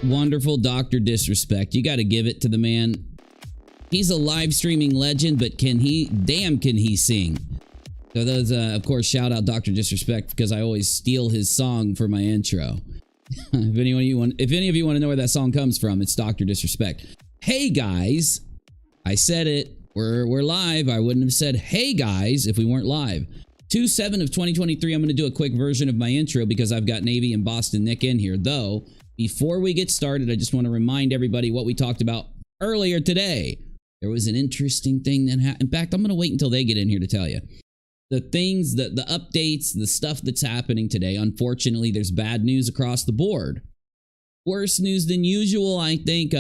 wonderful Dr. Disrespect. You got to give it to the man. He's a live streaming legend, but can he sing? So those, of course, shout out Dr. Disrespect because I always steal his song for my intro. If any of you want to know where that song comes from, it's Dr. Disrespect. Hey guys, I said it. We're live. I wouldn't have said hey guys if we weren't live. 2/7 of 2023. I'm going to do a quick version of my intro because I've got Navy and Boston Nick in here. Though, before we get started, I just want to remind everybody what we talked about earlier today. There was an interesting thing that happened. In fact, I'm going to wait until they get in here to tell you. The things, the updates, the stuff that's happening today. Unfortunately, there's bad news across the board. Worse news than usual, I think.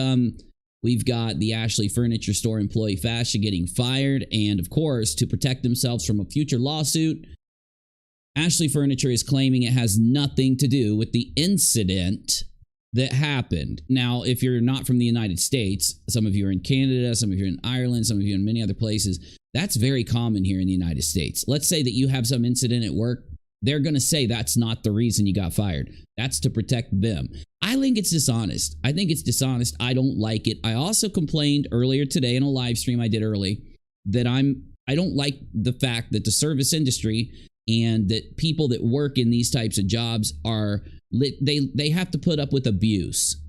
We've got the Ashley Furniture Store employee Fascia getting fired. And of course, to protect themselves from a future lawsuit, Ashley Furniture is claiming it has nothing to do with the incident that happened. Now, if you're not from the United States, some of you are in Canada, some of you are in Ireland, some of you are in many other places. That's very common here in the United States. Let's say that you have some incident at work. They're going to say that's not the reason you got fired. That's to protect them. I think it's dishonest. I think it's dishonest. I don't like it. I also complained earlier today in a live stream I did early that I don't like the fact that the service industry and that people that work in these types of jobs are they have to put up with abuse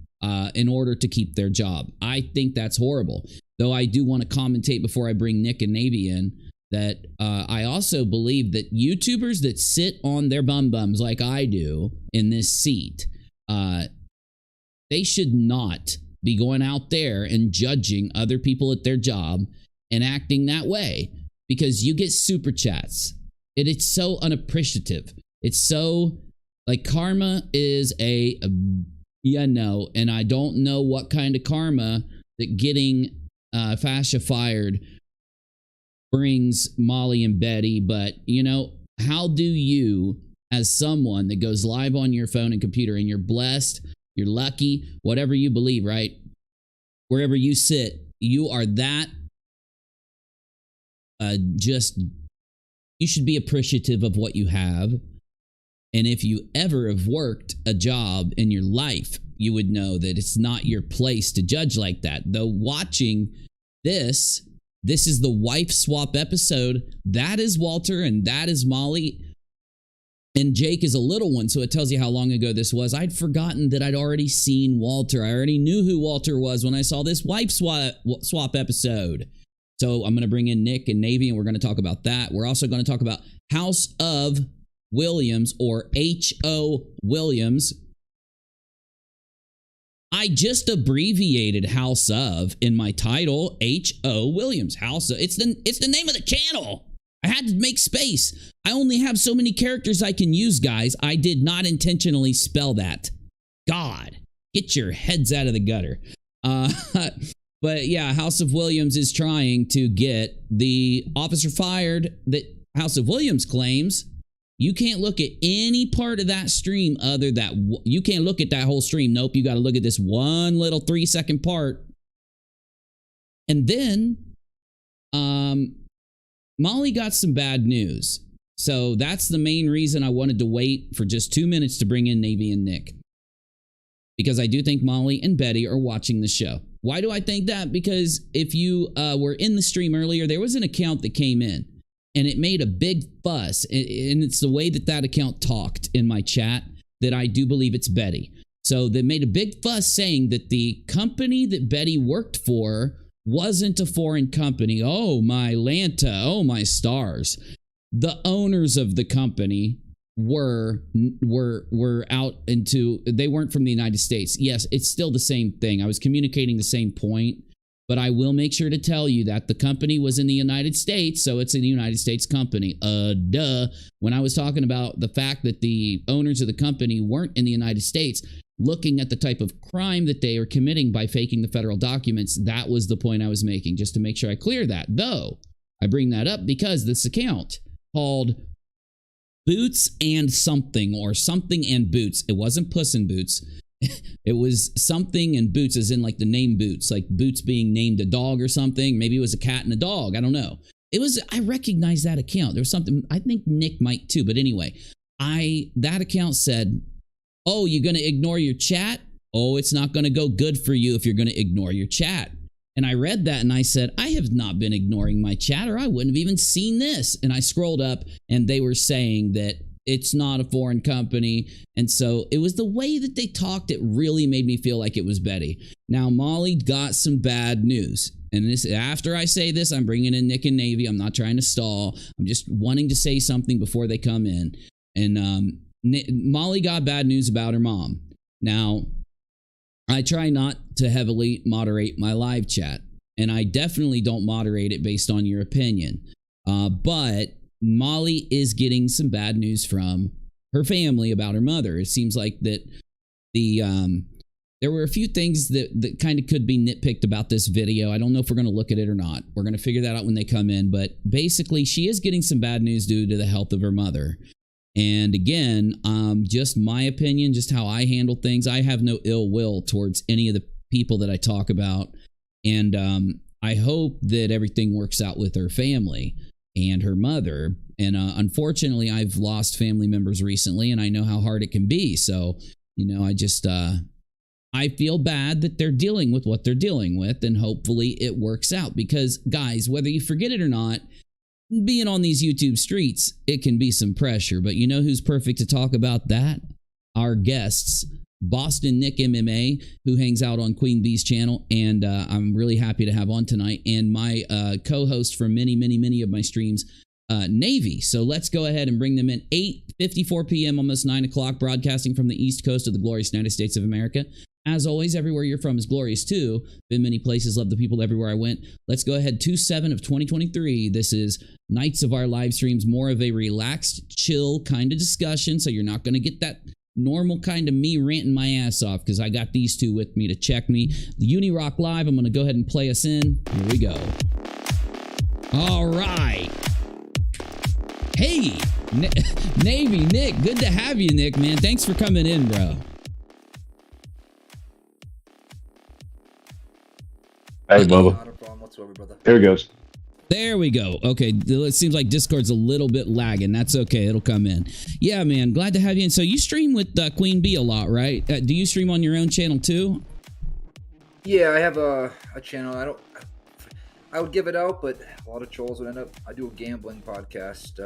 in order to keep their job. I think that's horrible. Though I do want to commentate before I bring Nick and Navy in that I also believe that YouTubers that sit on their bum-bums like I do in this seat, they should not be going out there and judging other people at their job and acting that way because you get super chats. It's so unappreciative. It's so like karma is and I don't know what kind of karma that getting Fascia fired brings Molly and Betty, but you know, how do you, as someone that goes live on your phone and computer and you're blessed, you're lucky, whatever you believe, right? Wherever you sit, you are that you should be appreciative of what you have. And if you ever have worked a job in your life, you would know that it's not your place to judge like that. Though watching this is the wife swap episode. That is Walter and that is Molly. And Jake is a little one, so it tells you how long ago this was. I'd forgotten that I'd already seen Walter. I already knew who Walter was when I saw this wife swap episode. So I'm going to bring in Nick and Navy, and we're going to talk about that. We're also going to talk about House of Williams, or H.O. Williams. I just abbreviated House of in my title, H.O. Williams. House of, it's the name of the channel. I had to make space. I only have so many characters I can use, guys. I did not intentionally spell that. God, get your heads out of the gutter. But yeah, House of Williams is trying to get the officer fired that House of Williams claims. You can't look at any part of that stream other that you can't look at that whole stream. Nope, you got to look at this one little 3-second part. And then Molly got some bad news. So that's the main reason I wanted to wait for just 2 minutes to bring in Navy and Nick. Because I do think Molly and Betty are watching the show. Why do I think that? Because if you were in the stream earlier, there was an account that came in. And it made a big fuss, and it's the way that account talked in my chat that I do believe it's Betty. So they made a big fuss saying that the company that Betty worked for wasn't a foreign company. Oh, my Lanta. Oh, my stars. The owners of the company were out into, they weren't from the United States. Yes, it's still the same thing. I was communicating the same point. But I will make sure to tell you that the company was in the United States, so it's a United States company. Duh. When I was talking about the fact that the owners of the company weren't in the United States, looking at the type of crime that they are committing by faking the federal documents, that was the point I was making, just to make sure I clear that. Though, I bring that up because this account called Boots and Something, or Something and Boots. It wasn't Puss in Boots. It was something and Boots, as in like the name Boots, like Boots being named a dog or something. Maybe it was a cat and a dog. I don't know. It was, I recognize that account. There was something, I think Nick might too. But anyway, that account said, oh, you're going to ignore your chat? oh, it's not going to go good for you if you're going to ignore your chat. And I read that and I said, I have not been ignoring my chat, or I wouldn't have even seen this. And I scrolled up and they were saying that it's not a foreign company. And so it was the way that they talked. It really made me feel like it was Betty. Now, Molly got some bad news. And this, after I say this, I'm bringing in Nick and Navy. I'm not trying to stall. I'm just wanting to say something before they come in. And Molly got bad news about her mom. Now, I try not to heavily moderate my live chat, and I definitely don't moderate it based on your opinion. But Molly is getting some bad news from her family about her mother. It seems like that there were a few things that kind of could be nitpicked about this video. I don't know if we're going to look at it or not. We're going to figure that out when they come in. But basically, she is getting some bad news due to the health of her mother. And again, just my opinion, just how I handle things. I have no ill will towards any of the people that I talk about. And I hope that everything works out with her family and her mother. And unfortunately, I've lost family members recently, and I know how hard it can be. So, you know, I feel bad that they're dealing with what they're dealing with, and hopefully it works out. Because, guys, whether you forget it or not, being on these YouTube streets, it can be some pressure. But you know who's perfect to talk about that? Our guests, BOSTONNICKMMA, who hangs out on Queen Bee's channel, and I'm really happy to have on tonight, and my co-host for many of my streams, Navy. So let's go ahead and bring them in. 8:54 p.m., almost 9 o'clock, broadcasting from the East Coast of the glorious United States of America. As always, everywhere you're from is glorious too. Been many places, love the people everywhere I went. Let's go ahead, 2/7 of 2023. This is Nights of our live streams, more of a relaxed, chill kind of discussion. So you're not going to get that normal kind of me ranting my ass off, because I got these two with me to check me. The UNIRACHEL Live, I'm going to go ahead and play us in. Here we go. All right. Hey, Navy, Nick, good to have you, Nick, man. Thanks for coming in, bro. Hey, Bubba. Not a problem whatsoever, brother. Here it goes. There we go. Okay, it seems like Discord's a little bit lagging. That's okay. It'll come in. Yeah, man. Glad to have you in. So you stream with Queen Bee a lot, right? Do you stream on your own channel too? Yeah, I have a channel. I would give it out, but a lot of trolls would end up. I do a gambling podcast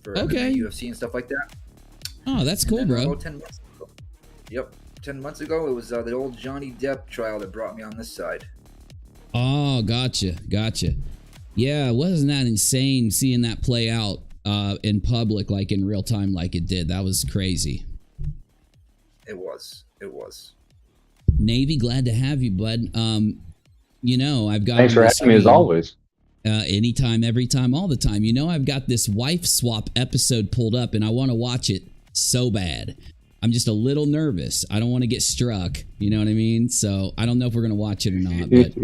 for okay. UFC and stuff like that. Oh, that's cool, bro. About 10 months ago. Yep, 10 months ago, it was the old Johnny Depp trial that brought me on this side. Oh, gotcha. Yeah, wasn't that insane seeing that play out in public, like in real time, like it did? That was crazy. It was. Navy, glad to have you, bud. You know, I've got. Thanks for having me as always. Anytime, every time, all the time. You know, I've got this wife swap episode pulled up, and I want to watch it so bad. I'm just a little nervous. I don't want to get struck. You know what I mean? So I don't know if we're gonna watch it or not. But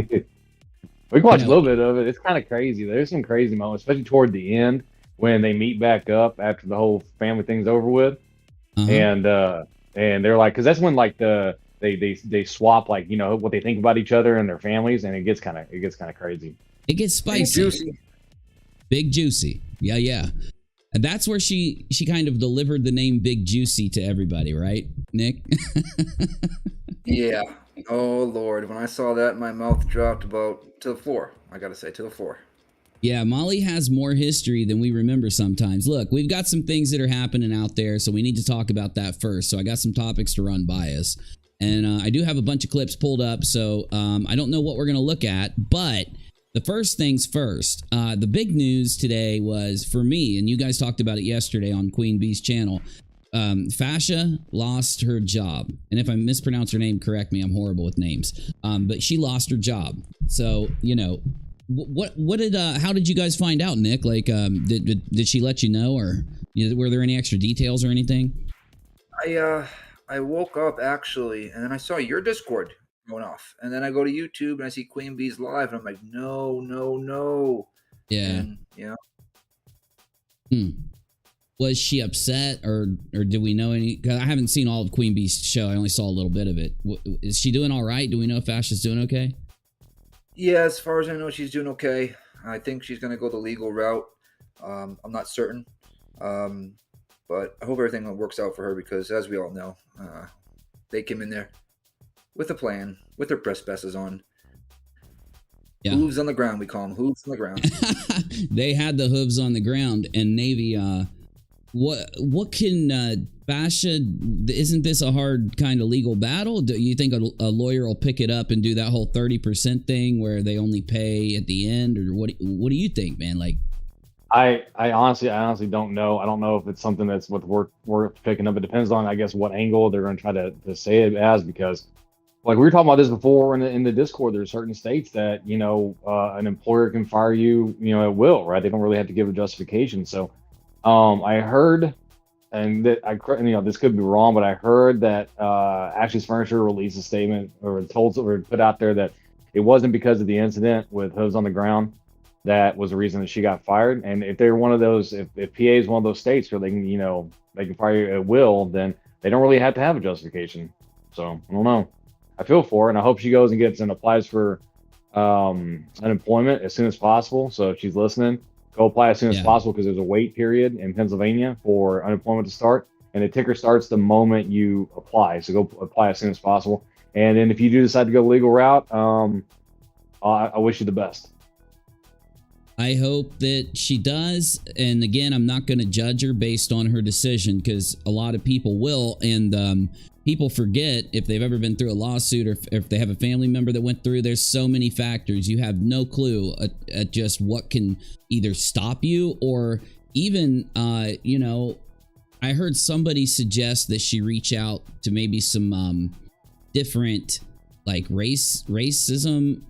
we can watch a little bit of it. It's kind of crazy. There's some crazy moments, especially toward the end when they meet back up after the whole family thing's over with, and they're like, because that's when like they swap, like, you know, what they think about each other and their families, and it gets kind of crazy. It gets spicy, big juicy. Yeah. And that's where she kind of delivered the name Big Juicy to everybody, right, Nick? Yeah. Oh, Lord. When I saw that, my mouth dropped about to the floor. I got to say, to the floor. Yeah, Molly has more history than we remember sometimes. Look, we've got some things that are happening out there, so we need to talk about that first. So I got some topics to run by us. And I do have a bunch of clips pulled up, so I don't know what we're going to look at, but the first things first. The big news today was, for me, and you guys talked about it yesterday on Queen Bee's channel, Fasha lost her job. And if I mispronounce her name, correct me. I'm horrible with names. But she lost her job. So, you know, how did you guys find out, Nick? Like, did she let you know, or were there any extra details or anything? I woke up actually, and then I saw your Discord going off, and then I go to YouTube and I see Queen Bee's live, and I'm like, no. Yeah. And, you know. Was she upset, or do we know any? Because I haven't seen all of Queen Bee's show. I only saw a little bit of it. Is she doing all right? Do we know if Asha's doing okay? Yeah, as far as I know, she's doing okay. I think she's going to go the legal route. I'm not certain. But I hope everything works out for her, because as we all know, they came in there with a plan, with their press on. Yeah. Hooves on the ground, we call them hooves on the ground. They had the hooves on the ground. And Navy, what can Basha? Isn't this a hard kind of legal battle? Do you think a lawyer will pick it up and do that whole 30% thing where they only pay at the end, or what do you think, man? Like, I honestly don't know. I don't know if it's something that's worth picking up. It depends on, I guess, what angle they're going to try to say it as, because like we were talking about this before in the Discord, there's certain states that, an employer can fire you, at will, right? They don't really have to give a justification. So I heard, and that this could be wrong, but I heard that Ashley's Furniture released a statement or put out there that it wasn't because of the incident with hooves on the ground that was the reason that she got fired. And if they're one of those, if PA is one of those states where they can, they can fire you at will, then they don't really have to have a justification. So I don't know. I feel for her, and I hope she goes and gets and applies for unemployment as soon as possible. So if she's listening, go apply as soon as possible, because there's a wait period in Pennsylvania for unemployment to start, and the ticker starts the moment you apply. So go apply as soon as possible. And then if you do decide to go the legal route, I wish you the best. I hope that she does. And again, I'm not going to judge her based on her decision, because a lot of people will. And people forget, if they've ever been through a lawsuit, or if they have a family member that went through, there's so many factors. You have no clue at just what can either stop you, or even, I heard somebody suggest that she reach out to maybe some different, like racism,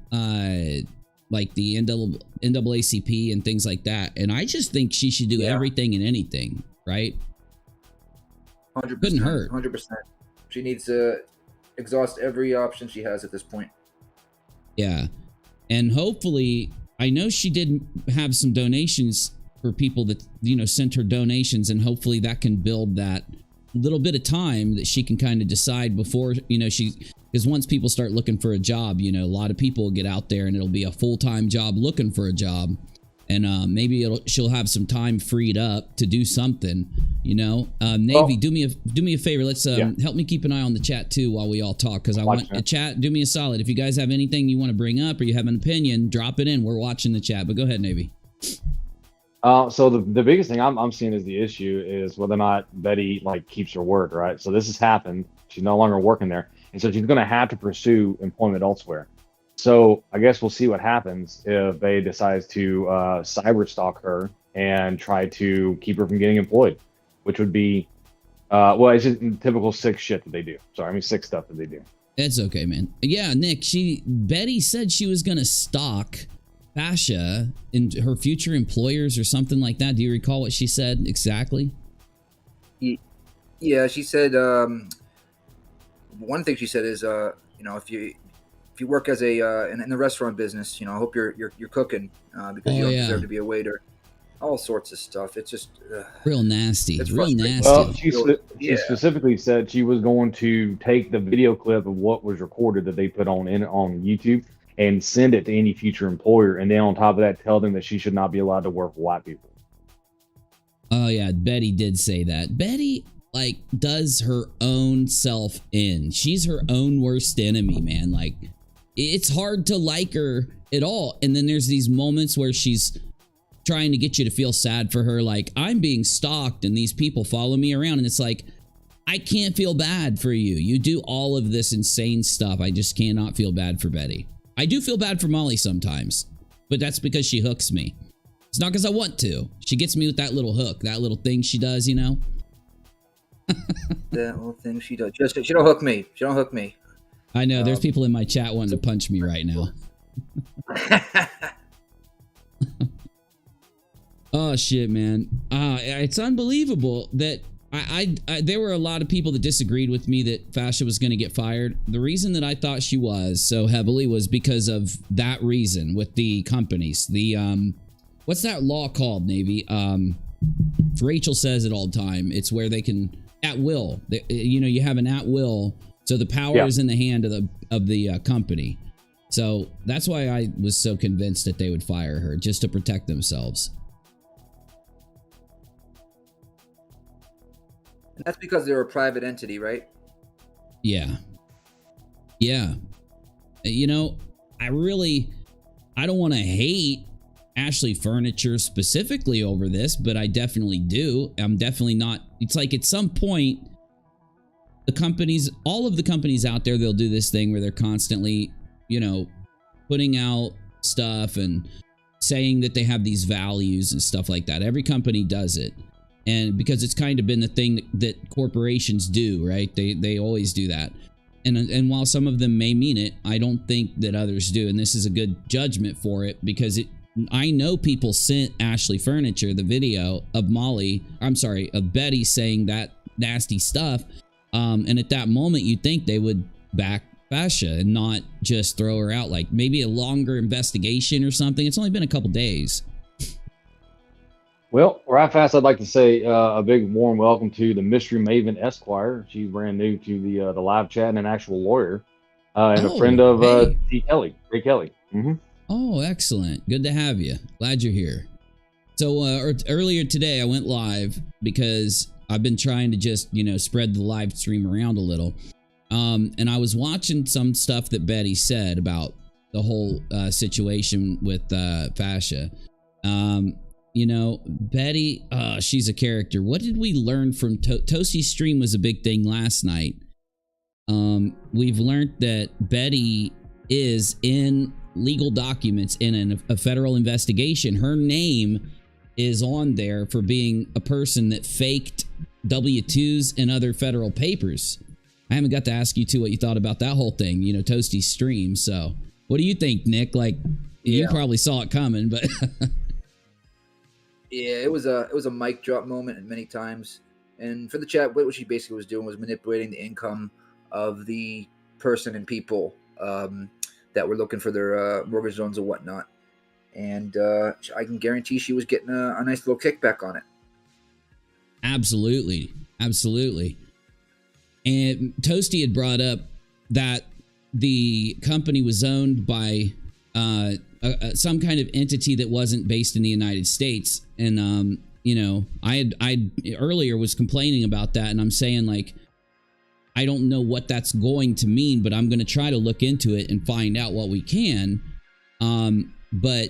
like the NAACP and things like that. And I just think she should do everything and anything, right? 100%. Couldn't hurt. 100%. She needs to exhaust every option she has at this point. Yeah. And hopefully, I know she did have some donations for people that, sent her donations, and hopefully that can build that little bit of time that she can kind of decide before, because once people start looking for a job, a lot of people will get out there and it'll be a full-time job looking for a job. And maybe she'll have some time freed up to do something, Navy, do me a favor. Let's help me keep an eye on the chat too while we all talk, because I want the chat. Do me a solid. If you guys have anything you want to bring up or you have an opinion, drop it in. We're watching the chat, but go ahead, Navy. So the biggest thing I'm seeing as the issue is whether or not Betty keeps her word, right? So this has happened. She's no longer working there, and so she's going to have to pursue employment elsewhere. So I guess we'll see what happens if they decide to cyber stalk her and try to keep her from getting employed, which would be, it's just typical sick shit that they do. Sorry, I mean sick stuff that they do. That's okay, man. Yeah, Nick, Betty said she was going to stalk Basha and her future employers or something like that. Do you recall what she said exactly? Yeah, she said, one thing she said is, if you work as in the restaurant business, I hope you're cooking because you don't deserve to be a waiter. All sorts of stuff. It's just real nasty. It's real nasty. Well, she specifically said she was going to take the video clip of what was recorded that they put on YouTube and send it to any future employer, and then on top of that, tell them that she should not be allowed to work with white people. Oh yeah, Betty did say that. Betty does her own self in. She's her own worst enemy, man. It's hard to like her at all. And then there's these moments where she's trying to get you to feel sad for her. Like, I'm being stalked and these people follow me around. And it's like, I can't feel bad for you. You do all of this insane stuff. I just cannot feel bad for Betty. I do feel bad for Molly sometimes, but that's because she hooks me. It's not because I want to. She gets me with that little hook, that little thing she does, That little thing she does. She don't hook me. She don't hook me. I know. There's people in my chat wanting to punch me right now. Oh, shit, man. It's unbelievable that there were a lot of people that disagreed with me that Fascia was going to get fired. The reason that I thought she was so heavily was because of that reason with the companies. The, what's that law called, Navy? Rachel says it all the time. It's where they can, at will, you have an at will. So the power is in the hand of the company. So that's why I was so convinced that they would fire her, just to protect themselves. And that's because they're a private entity, right? Yeah. Yeah. You know, I don't want to hate Ashley Furniture specifically over this, but I definitely do. I'm definitely not. It's like at some point, the companies, all of the companies out there, they'll do this thing where they're constantly, you know, putting out stuff and saying that they have these values and stuff like that. Every company does it. And because it's kind of been the thing that corporations do, right? They always do that. And while some of them may mean it, I don't think that others do. And this is a good judgment for it, because I know people sent Ashley Furniture the video of of Betty saying that nasty stuff. And at that moment, you'd think they would back Fascia and not just throw her out, like maybe a longer investigation or something. It's only been a couple days. Well, right fast, I'd like to say a big warm welcome to the Mystery Maven Esquire. She's brand new to the live chat and an actual lawyer, and a friend of Ray Kelly. Oh, excellent. Good to have you. Glad you're here. So earlier today, I went live because I've been trying to just, you know, spread the live stream around a little. And I was watching some stuff that Betty said about the whole situation with Fascia. You know, Betty, she's a character. What did we learn from Toasty's stream? Was a big thing last night. We've learned that Betty is in legal documents in a federal investigation. Her name is on there for being a person that faked W-2s and other federal papers. I haven't got to ask you too what you thought about that whole thing, you know, Toasty's stream. So what do you think, Nick? Like, you probably saw it coming, but yeah, it was a mic drop moment many times. And for the chat, what she basically was doing was manipulating the income of the person and people that were looking for their mortgage loans and whatnot. And I can guarantee she was getting a nice little kickback on it. Absolutely. Absolutely. And Toasty had brought up that the company was owned by some kind of entity that wasn't based in the United States. And, you know, I earlier was complaining about that, and I'm saying, like, I don't know what that's going to mean, but I'm going to try to look into it and find out what we can. But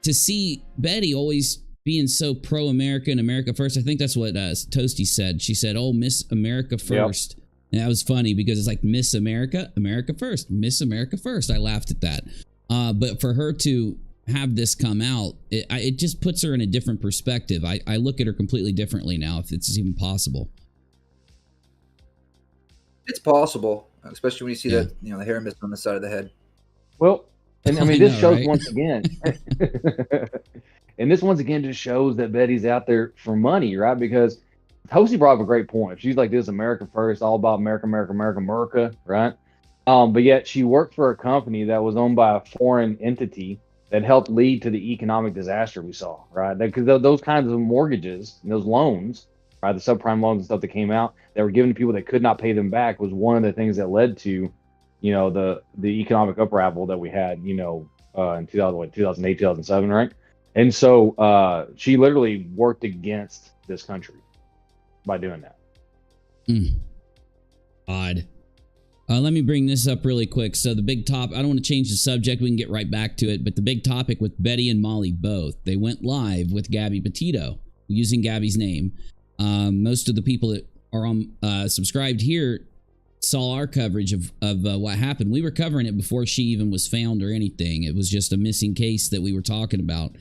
to see Betty always being so pro-America and America first, I think that's what Toasty said. She said, "Oh, Miss America first." Yep. And that was funny because it's like Miss America, America first, Miss America first. I laughed at that. But for her to have this come out, it just puts her in a different perspective. I look at her completely differently now, if it's even possible. It's possible, especially when you see that, you know, the hair mist on the side of the head. Well, and I mean, this shows once again, and this once again just shows that Betty's out there for money, right? Because Toasty brought up a great point. She's like, this America first, all about America, America, America, America, right? But yet she worked for a company that was owned by a foreign entity that helped lead to the economic disaster we saw, right? Because those kinds of mortgages, those loans, right, the subprime loans and stuff that came out that were given to people that could not pay them back was one of the things that led to, you know, the economic upheaval that we had, you know, in 2008, 2007, right? And so she literally worked against this country by doing that. Odd. Let me bring this up really quick. So the big top, I don't want to change the subject. We can get right back to it. But the big topic with Betty and Molly both, they went live with Gabby Petito using Gabby's name. Most of the people that are on subscribed here saw our coverage of what happened. We were covering it before she even was found or anything. It was just a missing case that we were talking about.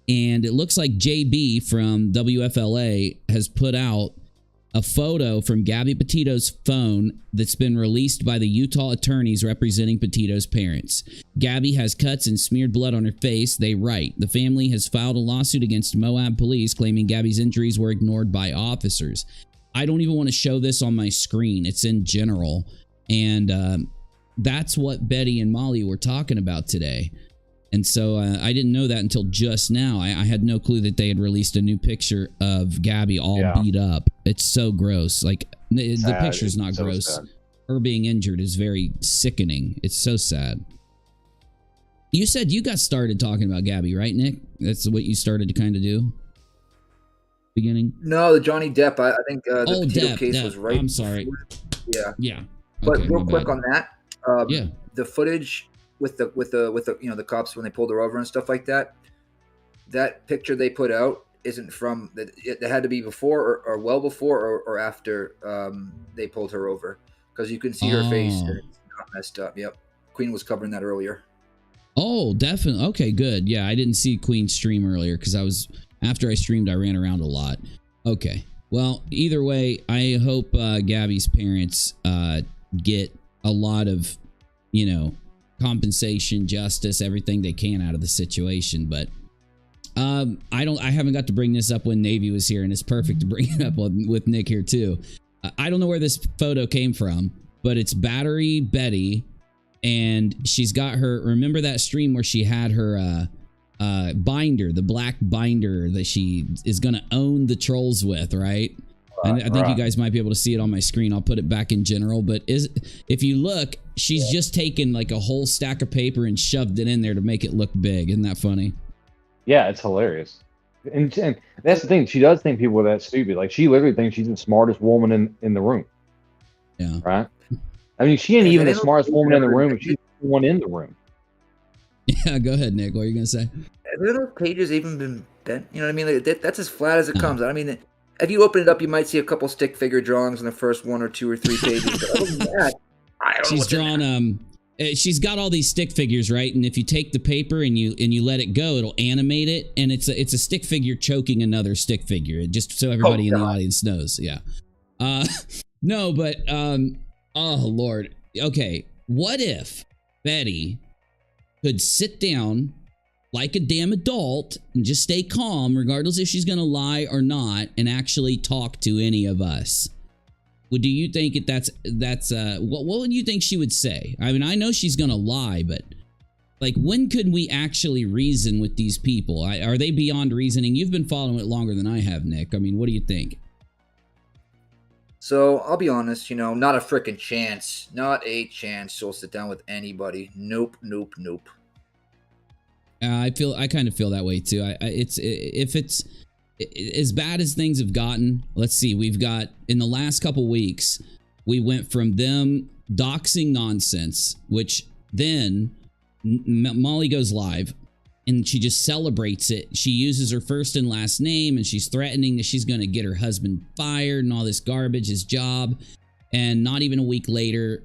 And it looks like JB from WFLA has put out a photo from Gabby Petito's phone that's been released by the Utah attorneys representing Petito's parents. Gabby has cuts and smeared blood on her face. They write, the family has filed a lawsuit against Moab police claiming Gabby's injuries were ignored by officers. I don't even want to show this on my screen. It's in general. And that's what Betty and Molly were talking about today. And so I didn't know that until just now. I had no clue that they had released a new picture of Gabby all beat up. It's so gross. Like, the picture's not so gross. Sad. Her being injured is very sickening. It's so sad. You said you got started talking about Gabby, right, Nick? That's what you started to kind of do? Beginning? No, the Johnny Depp. I think the Petito case was right. I'm sorry. Yeah. Yeah. But okay, real quick on that, Yeah. The footage with the the cops when they pulled her over and stuff like that. That picture they put out isn't from that. It had to be before or well before or after they pulled her over, because you can see her face and it's not messed up. Yep, Queen was covering that earlier. Oh, definitely. Okay, good. Yeah, I didn't see Queen's stream earlier because after I streamed, I ran around a lot. Okay. Well, either way, I hope Gabby's parents get a lot of, compensation, justice, everything they can out of the situation. But I haven't got to bring this up when Navy was here, and it's perfect to bring it up with Nick here too. I don't know where this photo came from, but it's Battery Betty, and she's got her. Remember that stream where she had her binder, the black binder that she is going to own the trolls with, right? And I think you guys might be able to see it on my screen. I'll put it back in general, but if you look, she's just taken like a whole stack of paper and shoved it in there to make it look big. Isn't that funny? Yeah, it's hilarious. And that's the thing. She does think people are that stupid. Like, she literally thinks she's the smartest woman in the room. Yeah. Right? I mean, she ain't even the smartest woman in the room. She's the one in the room. Yeah, go ahead, Nick. What are you going to say? Have those pages even been bent? You know what I mean? Like, that's as flat as it comes. I mean, if you open it up, you might see a couple stick figure drawings in the first 1 or 2 or 3 pages. But other than that, I don't know. She's drawn she's got all these stick figures, right? And if you take the paper and you let it go, it'll animate it, and it's a stick figure choking another stick figure, just so everybody in the audience knows. Yeah. No, but oh Lord. Okay, what if Betty could sit down like a damn adult and just stay calm, regardless if she's gonna lie or not, and actually talk to any of us? Well, do you think that's what would you think she would say? I mean, I know she's gonna lie, but like, when could we actually reason with these people? Are they beyond reasoning? You've been following it longer than I have, Nick. I mean, what do you think? So I'll be honest, not a freaking chance. Not a chance she'll sit down with anybody. Nope, nope, nope. I kind of feel that way too. If it's as bad as things have gotten, let's see, we've got, in the last couple weeks, we went from them doxing Nonsense, which then Molly goes live and she just celebrates it. She uses her first and last name, and she's threatening that she's going to get her husband fired and all this garbage, his job. And not even a week later,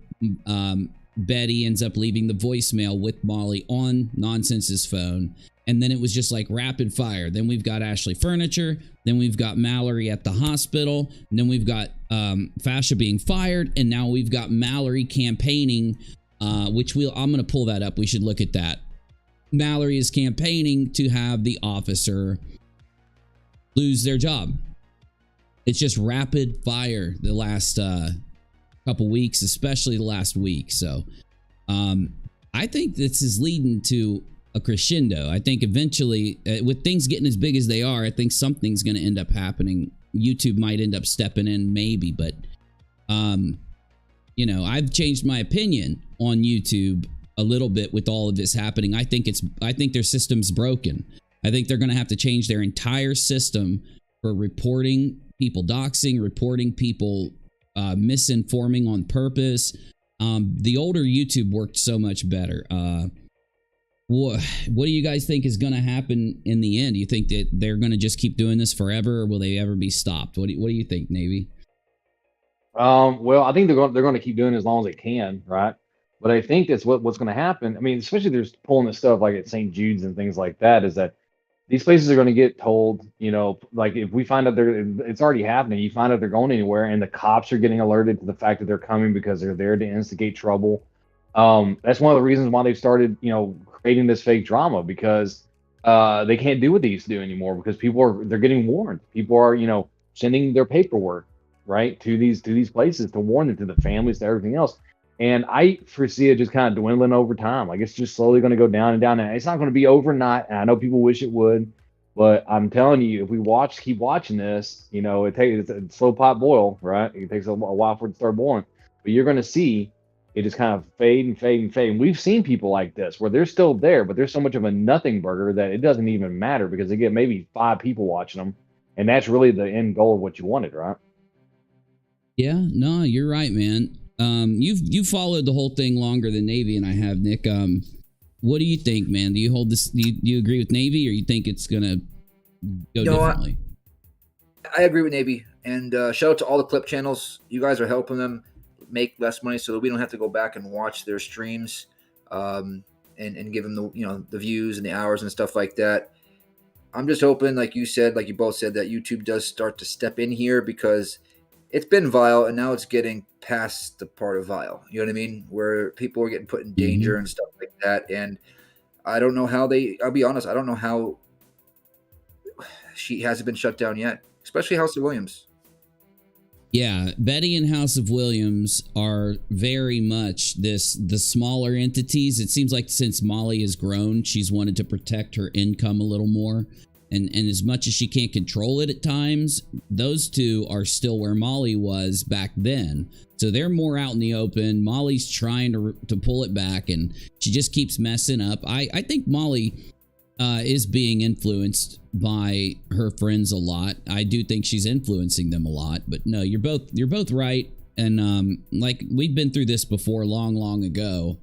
Betty ends up leaving the voicemail with Molly on Nonsense's phone. And then it was just like rapid fire. Then we've got Ashley Furniture. Then we've got Mallory at the hospital. And then we've got Fascia being fired. And now we've got Mallory campaigning, which I'm going to pull that up. We should look at that. Mallory is campaigning to have the officer lose their job. It's just rapid fire the last couple weeks, especially the last week. So I think this is leading to a crescendo. I think eventually, with things getting as big as they are, I think something's going to end up happening. YouTube might end up stepping in, maybe, but I've changed my opinion on YouTube a little bit with all of this happening. I think their system's broken. I think they're going to have to change their entire system for reporting people doxing, reporting people misinforming on purpose. The older YouTube worked so much better. What do you guys think is going to happen in the end? Do you think that they're going to just keep doing this forever, or will they ever be stopped? What do you think, Navy? Well, I think they're going to keep doing it as long as they can, right? But I think that's what's going to happen. I mean, especially there's pulling this stuff like at St. Jude's and things like that, is that these places are going to get told, like if we find out it's already happening, you find out they're going anywhere, and the cops are getting alerted to the fact that they're coming because they're there to instigate trouble. That's one of the reasons why they've started, creating this fake drama, because they can't do what they used to do anymore, because they're getting warned. People are, sending their paperwork, right, to these places to warn them, to the families, to everything else. And I foresee it just kind of dwindling over time. Like, it's just slowly going to go down and down. And it's not going to be overnight. And I know people wish it would, but I'm telling you, if we keep watching this, it's a slow pot boil, right? It takes a while for it to start boiling, but you're going to see it just kind of fade and fade and fade. And we've seen people like this where they're still there, but there's so much of a nothing burger that it doesn't even matter, because they get maybe 5 people watching them. And that's really the end goal of what you wanted, right? Yeah, no, you're right, man. You've followed the whole thing longer than Navy and I have, Nick. What do you think, man? Do you hold this? Do you agree with Navy, or you think it's gonna go differently? I agree with Navy, and shout out to all the clip channels. You guys are helping them make less money, so that we don't have to go back and watch their streams, and give them the views and the hours and stuff like that. I'm just hoping, like you said, like you both said, that YouTube does start to step in here, because it's been vile and now it's getting past the part of vile. You know what I mean? Where people are getting put in danger and stuff like that. And I don't know how I'll be honest, I don't know how she hasn't been shut down yet, especially House of Williams. Yeah, Betty and House of Williams are very much the smaller entities. It seems like since Molly has grown, she's wanted to protect her income a little more. And as much as she can't control it at times, those two are still where Molly was back then. So they're more out in the open. Molly's trying to pull it back, and she just keeps messing up. I think Molly is being influenced by her friends a lot. I do think she's influencing them a lot. But no, you're both right. And like, we've been through this before, long ago,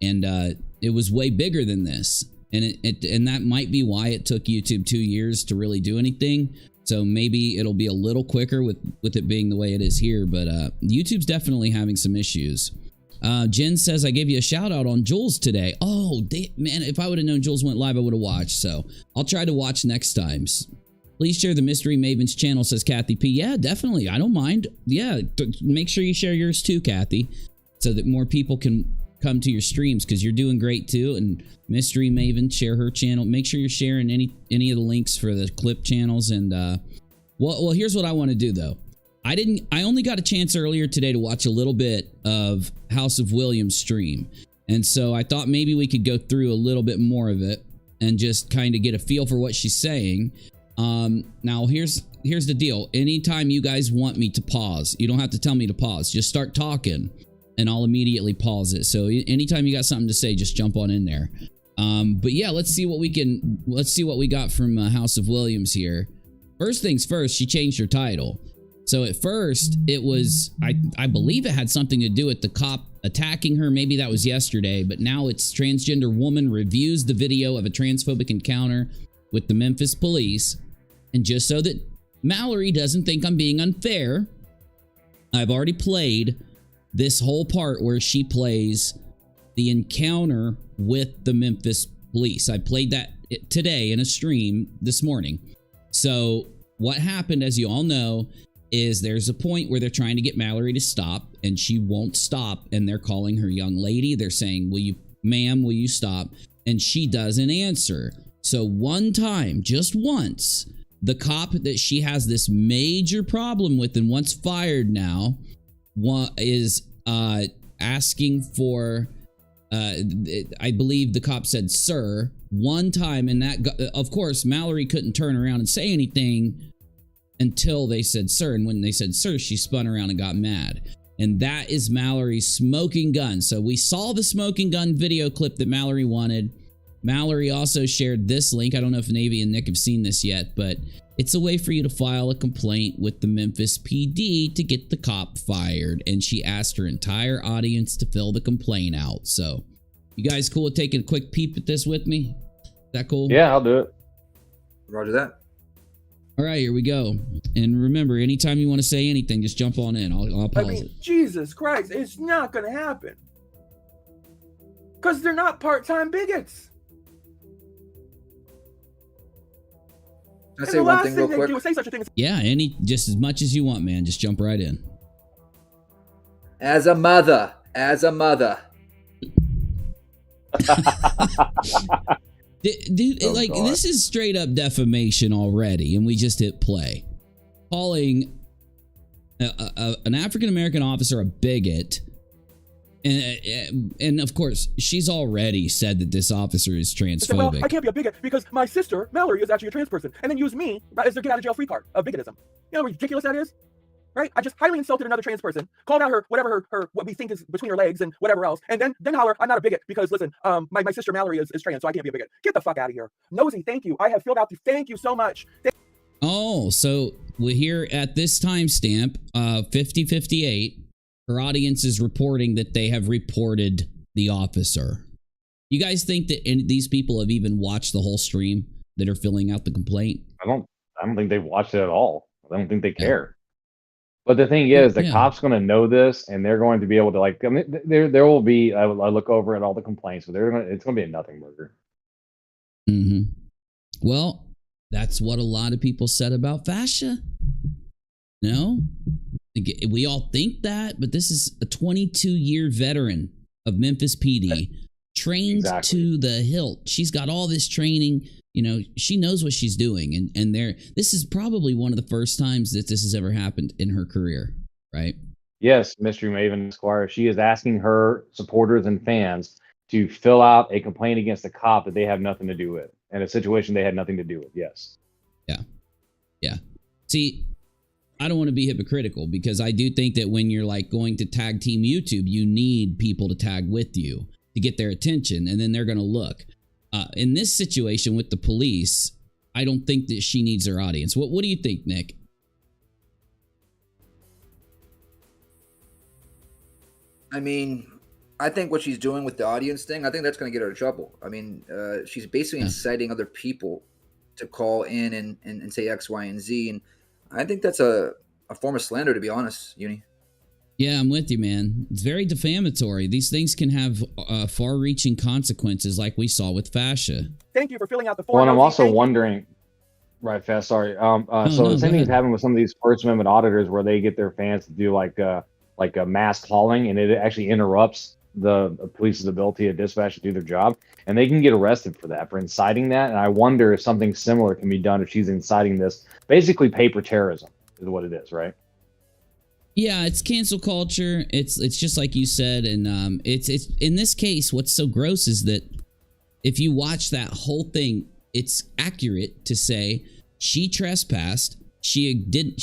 and it was way bigger than this. And that might be why it took YouTube 2 years to really do anything. So maybe it'll be a little quicker with it being the way it is here. But YouTube's definitely having some issues. Jen says, I gave you a shout out on Jules today. Oh, man, if I would have known Jules went live, I would have watched. So I'll try to watch next time. Please share the Mystery Maven's channel, says Kathy P. Yeah, definitely. I don't mind. Yeah, make sure you share yours too, Kathy, so that more people can come to your streams, because you're doing great too. And Mystery Maven, share her channel. Make sure you're sharing any of the links for the clip channels. And well, here's what I want to do though. I only got a chance earlier today to watch a little bit of House of Williams stream, and so I thought maybe we could go through a little bit more of it and just kind of get a feel for what she's saying. Now here's the deal. Anytime you guys want me to pause, you don't have to tell me to pause. Just start talking and I'll immediately pause it. So anytime you got something to say, just jump on in there. But yeah, let's see what we got from House of Williams here. First things first, she changed her title. So at first it was, I believe it had something to do with the cop attacking her. Maybe that was yesterday, but now it's transgender woman reviews the video of a transphobic encounter with the Memphis police. And just so that Mallory doesn't think I'm being unfair, I've already played this whole part where she plays the encounter with the Memphis police. I played that today in a stream this morning. So what happened, as you all know, is there's a point where they're trying to get Mallory to stop, and she won't stop, and they're calling her young lady. They're saying, ma'am, will you stop? And she doesn't answer. So one time, just once, the cop that she has this major problem with and wants fired now is asking for, I believe the cop said, sir, one time. And that, of course, Mallory couldn't turn around and say anything until they said, sir. And when they said, sir, she spun around and got mad. And that is Mallory's smoking gun. So we saw the smoking gun video clip that Mallory wanted. Mallory also shared this link. I don't know if Navy and Nick have seen this yet, but it's a way for you to file a complaint with the Memphis PD to get the cop fired. And she asked her entire audience to fill the complaint out. So you guys cool with taking a quick peep at this with me? Is that cool? Yeah, I'll do it. Roger that. All right, here we go. And remember, anytime you want to say anything, just jump on in. I'll pause it. Jesus Christ, it's not going to happen. Because they're not part-time bigots. Can I say one thing real quick? Say such a thing. Yeah, just as much as you want, man. Just jump right in. As a mother. Dude, like, God. This is straight up defamation already, and we just hit play. Calling an African-American officer a bigot. And of course, she's already said that this officer is transphobic. Well, I can't be a bigot because my sister, Mallory, is actually a trans person, and then use me as their get-out-of-jail-free card of bigotism. You know how ridiculous that is? Right? I just highly insulted another trans person, called out her, whatever her what we think is between her legs and whatever else, and then holler, I'm not a bigot because, listen, my sister Mallory is trans, so I can't be a bigot. Get the fuck out of here. Nosy, thank you. I have filled out the thank you so much. Oh, so we're here at this timestamp, 50:58. Her audience is reporting that they have reported the officer. You guys think that these people have even watched the whole stream that are filling out the complaint? I don't think they've watched it at all. I don't think they care. But the thing is, the cop's going to know this, and they're going to be able to, like, I mean, there will be. I look over at all the complaints, but it's going to be a nothing burger. Mm-hmm. Well, that's what a lot of people said about fascia. No, we all think that, but this is a 22-year veteran of Memphis PD, trained to the hilt. She's got all this training. You know, she knows what she's doing, and this is probably one of the first times that this has ever happened in her career, right? Yes, Mystery Maven Esquire. She is asking her supporters and fans to fill out a complaint against a cop that they have nothing to do with, and a situation they had nothing to do with. Yes. Yeah. See, I don't want to be hypocritical, because I do think that when you're like going to tag team YouTube, you need people to tag with you to get their attention, and then they're going to look. In this situation with the police, I don't think that she needs her audience. What do you think, Nick? I mean, I think what she's doing with the audience thing, I think that's going to get her in trouble. I mean, she's basically inciting other people to call in and say X, Y, and Z. And I think that's a form of slander, to be honest, Uni. Yeah, I'm with you, man. It's very defamatory. These things can have far-reaching consequences, like we saw with fascia. Thank you for filling out the form. Well, and I'm also wondering, right, Fast, sorry. The same thing's happening with some of these First Amendment auditors, where they get their fans to do like a mass calling, and it actually interrupts the police's ability to dispatch to do their job, and they can get arrested for that, for inciting that. And I wonder if something similar can be done if she's inciting this. Basically, paper terrorism is what it is, right? Yeah, it's cancel culture. It's just like you said, and it's in this case, what's so gross is that if you watch that whole thing, it's accurate to say she trespassed. She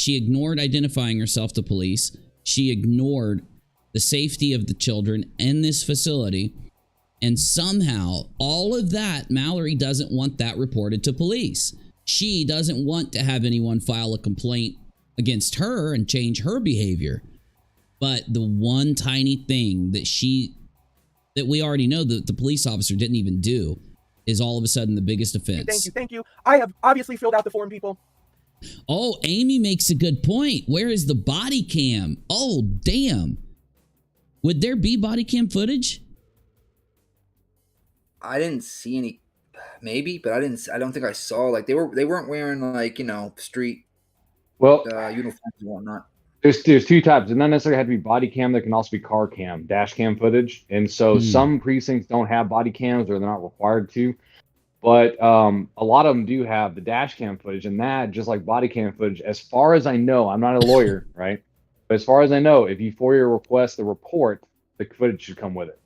ignored identifying herself to police. She ignored the safety of the children in this facility, and somehow all of that, Mallory doesn't want that reported to police. She doesn't want to have anyone file a complaint against her and change her behavior. But the one tiny thing that we already know that the police officer didn't even do is all of a sudden the biggest offense. Thank you. I have obviously filled out the form, people. Oh, Amy makes a good point. Where is the body cam? Oh, damn. Would there be body cam footage? I didn't see any, maybe, but I don't think I saw, like, they weren't wearing, like, you know, street uniforms and whatnot. There's two types. It doesn't necessarily have to be body cam. There can also be car cam, dash cam footage. And so some precincts don't have body cams, or they're not required to. But a lot of them do have the dash cam footage, and that, just like body cam footage, as far as I know, I'm not a lawyer, right? But as far as I know, if you FOIA request the report, the footage should come with it.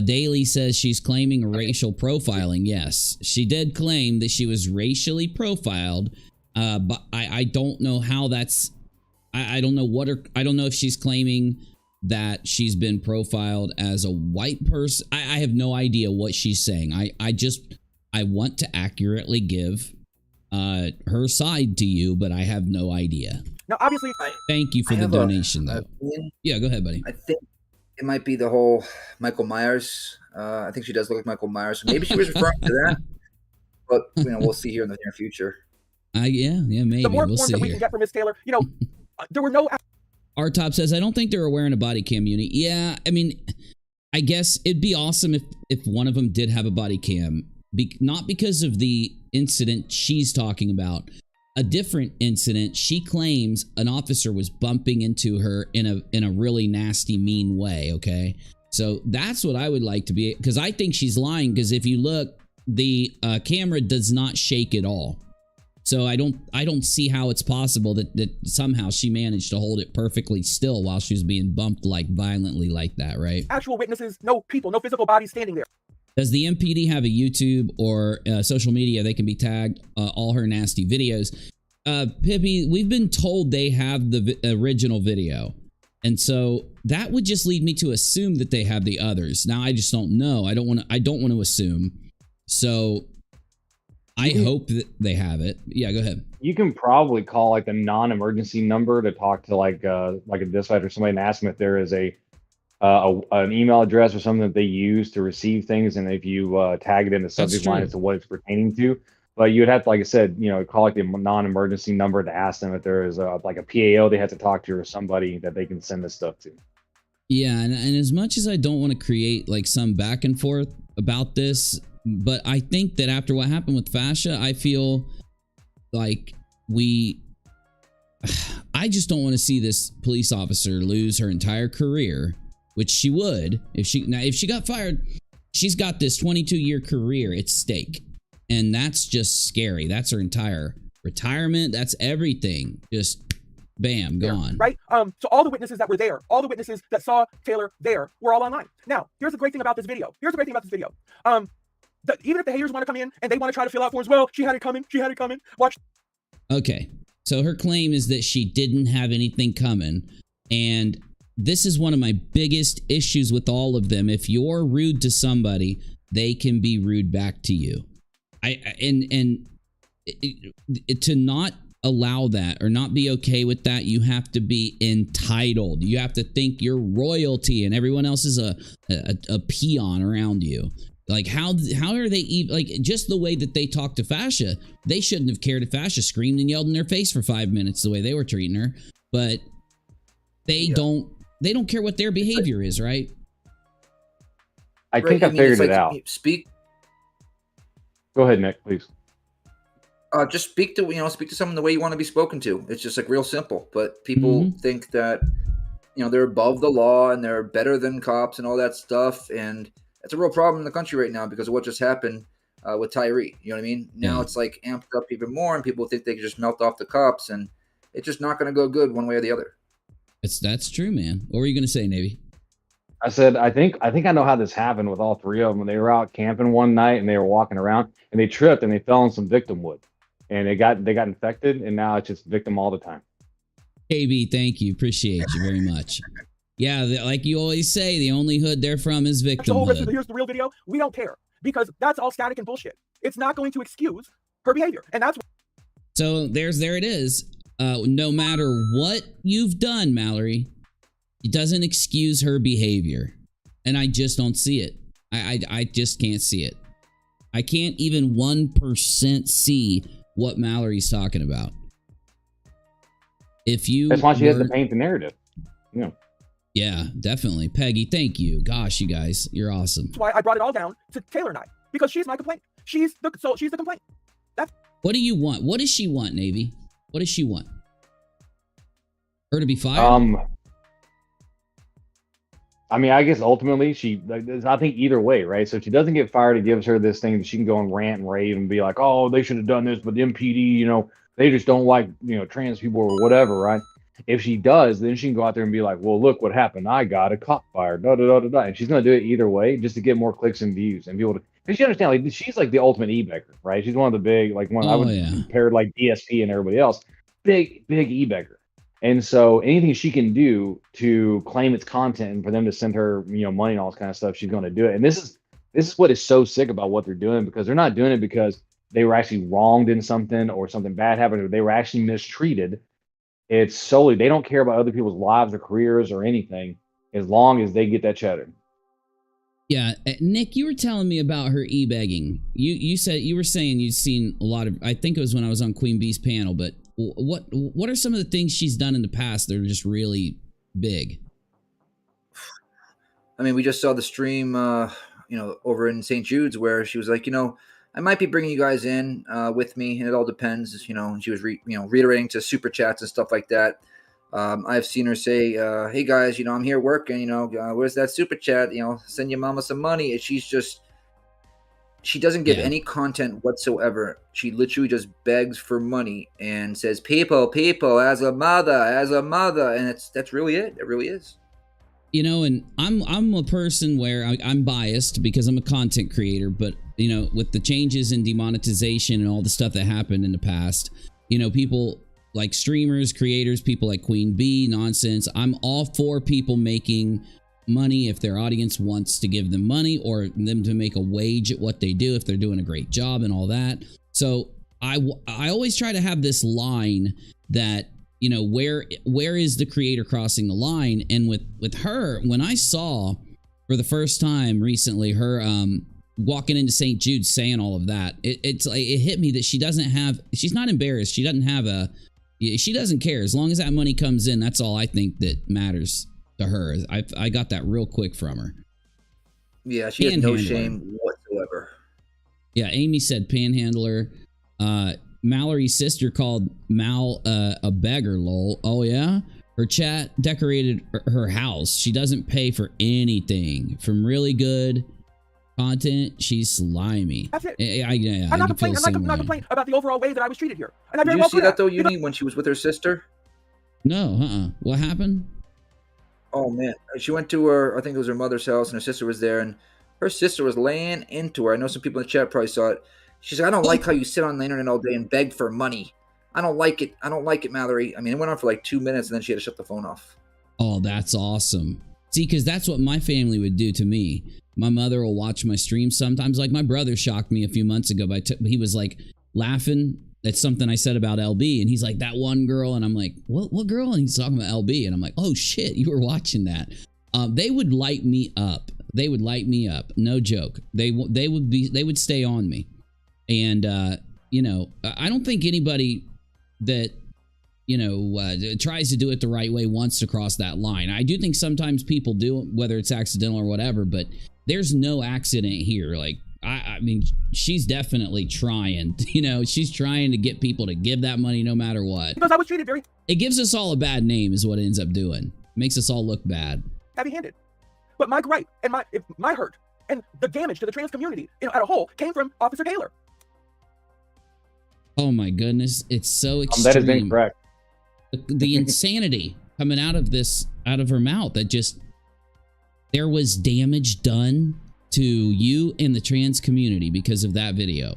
Daly says she's claiming racial profiling. Yes, she did claim that she was racially profiled. But I don't know how that's, I don't know I don't know if she's claiming that she's been profiled as a white person. I have no idea what she's saying. I want to accurately give her side to you, but I have no idea. Now, obviously, thank you for the donation, though. Yeah, go ahead, buddy. I think it might be the whole Michael Myers. I think she does look like Michael Myers. So maybe she was referring to that, but you know, we'll see here in the near future. Yeah, maybe. The more forms that we can get from Miss Taylor, you know, there were no. R-Top says, I don't think they were wearing a body cam unit. Yeah, I mean, I guess it'd be awesome if one of them did have a body cam. Not because of the incident she's talking about. A different incident, she claims an officer was bumping into her in a really nasty, mean way, okay? So that's what I would like to be, because I think she's lying, because if you look, the camera does not shake at all. So I don't see how it's possible that somehow she managed to hold it perfectly still while she was being bumped like violently like that, right? Actual witnesses, no people, no physical bodies standing there. Does the MPD have a YouTube or social media they can be tagged all her nasty videos? Pippi, we've been told they have the original video. And so that would just lead me to assume that they have the others. Now I just don't know. I don't want to assume. So I hope that they have it. Yeah, go ahead. You can probably call like the non-emergency number to talk to like a dispatcher or somebody and ask them if there is an email address or something that they use to receive things, and if you tag it in the subject line as to what it's pertaining to. But you would have to, like I said, call like the non-emergency number to ask them if there is like a PAO they have to talk to or somebody that they can send this stuff to. Yeah, and as much as I don't want to create like some back and forth about this, but I think that after what happened with Fascia, I feel like I just don't want to see this police officer lose her entire career, which she would if she got fired. She's got this 22-year career at stake, and that's just scary. That's her entire retirement. That's everything. Just bam, gone. Right? So all the witnesses that were there, all the witnesses that saw Taylor there, were all online. Now, here's the great thing about this video. Even if the haters want to come in and they want to try to fill out forms, well, she had it coming. Watch. Okay, so her claim is that she didn't have anything coming, and this is one of my biggest issues with all of them. If you're rude to somebody, they can be rude back to you. To not allow that or not be okay with that, you have to be entitled. You have to think you're royalty and everyone else is a peon around you. Like how are they even, like, just the way that they talk to Fascia, they shouldn't have cared if Fascia screamed and yelled in their face for 5 minutes the way they were treating her, but they don't care what their behavior is, right? I think I figured it out. Go ahead, Nick, please. Just speak to someone the way you want to be spoken to. It's just like real simple. But people think that they're above the law and they're better than cops and all that stuff. And that's a real problem in the country right now because of what just happened with Tyree. You know what I mean? Now it's like amped up even more, and people think they can just melt off the cops, and it's just not going to go good one way or the other. That's true, man. What were you going to say, Navy? I said, I think I know how this happened with all three of them. They were out camping one night and they were walking around and they tripped and they fell on some victim wood and they got infected, and now it's just victim all the time. KB, thank you. Appreciate you very much. Yeah, like you always say, the only hood they're from is victim hood. Here's the real video. We don't care because that's all static and bullshit. It's not going to excuse her behavior, and that's so there it is. No matter what you've done, Mallory, it doesn't excuse her behavior, and I just don't see it. I just can't see it. I can't even 1% see what Mallory's talking about. That's why she has to paint the narrative. Yeah, definitely. Peggy, thank you. Gosh, you guys, you're awesome. That's why I brought it all down to Taylor and I, because she's my complaint. She's the complaint. What do you want? What does she want, Navy? What does she want? Her to be fired? I mean, I guess ultimately I think either way, right? So if she doesn't get fired, it gives her this thing that she can go and rant and rave and be like, oh, they should have done this, but the MPD, they just don't like, trans people or whatever, right? If she does, then she can go out there and be like, well, look what happened. I got a cop fired, And she's going to do it either way just to get more clicks and views and be able to, because you understand, like, she's like the ultimate e-beggar, right? She's one of the big, like, I would compare like DSP and everybody else, big e-beggar. And so anything she can do to claim its content and for them to send her, money and all this kind of stuff, she's going to do it. And this is what is so sick about what they're doing, because they're not doing it because they were actually wronged in something or something bad happened, or they were actually mistreated. It's solely, they don't care about other people's lives or careers or anything as long as they get that cheddar. Yeah, Nick, you were telling me about her e-begging. You were saying you'd seen a lot of, I think it was when I was on Queen Bee's panel, but what are some of the things she's done in the past that are just really big? I mean, we just saw the stream, over in St. Jude's where she was like, I might be bringing you guys in with me, and it all depends. And she was reiterating to super chats and stuff like that. I've seen her say, "Hey guys, I'm here working. Where's that super chat? Send your mama some money." And she doesn't give any content whatsoever. She literally just begs for money and says, "People, as a mother," and that's really it. It really is. And I'm a person where I'm biased because I'm a content creator, but with the changes in demonetization and all the stuff that happened in the past, people like streamers, creators, people like Queen Bee, Nonsense, I'm all for people making money if their audience wants to give them money or them to make a wage at what they do if they're doing a great job and all that. So I always try to have this line that, you know, where is the creator crossing the line? And with her, when I saw for the first time recently her walking into St. Jude's saying all of that, it's like it hit me that she's not embarrassed. She doesn't care. As long as that money comes in, that's all I think that matters to her. I got that real quick from her. Yeah, she had no shame whatsoever. Yeah, Amy said panhandler. Mallory's sister called Mal a beggar, lol. Oh, yeah? Her chat decorated her house. She doesn't pay for anything. From really good content, she's slimy. That's it. I'm not complaining about the overall way that I was treated here. And I very Did well you see that, though, Uni, when she was with her sister? No, What happened? Oh, man. She went to her, I think it was her mother's house, and her sister was there, and her sister was laying into her. I know some people in the chat probably saw it. She's like, I don't like how you sit on the internet all day and beg for money. I don't like it. I don't like it, Mallory. I mean, it went on for like 2 minutes, and then she had to shut the phone off. Oh, that's awesome. See, because that's what my family would do to me. My mother will watch my streams sometimes. Like, my brother shocked me a few months ago. He was like laughing at something I said about LB, and he's like, that one girl, and I'm like, what girl? And he's talking about LB, and I'm like, oh shit, you were watching that. They would light me up. They would light me up. No joke. They would stay on me. And you know, I don't think anybody that, you know, tries to do it the right way wants to cross that line. I do think sometimes people do, whether it's accidental or whatever, but there's no accident here. Like, I mean, she's definitely trying, you know, she's trying to get people to give that money no matter what. Because I was treated very... It gives us all a bad name is what it ends up doing. Makes us all look bad. heavy-handed. But my gripe and my hurt and the damage to the trans community, you know, at a whole, came from Officer Taylor. Oh my goodness, it's so extreme. That is incorrect. The insanity coming out of her mouth, that just, there was damage done to you and the trans community because of that video.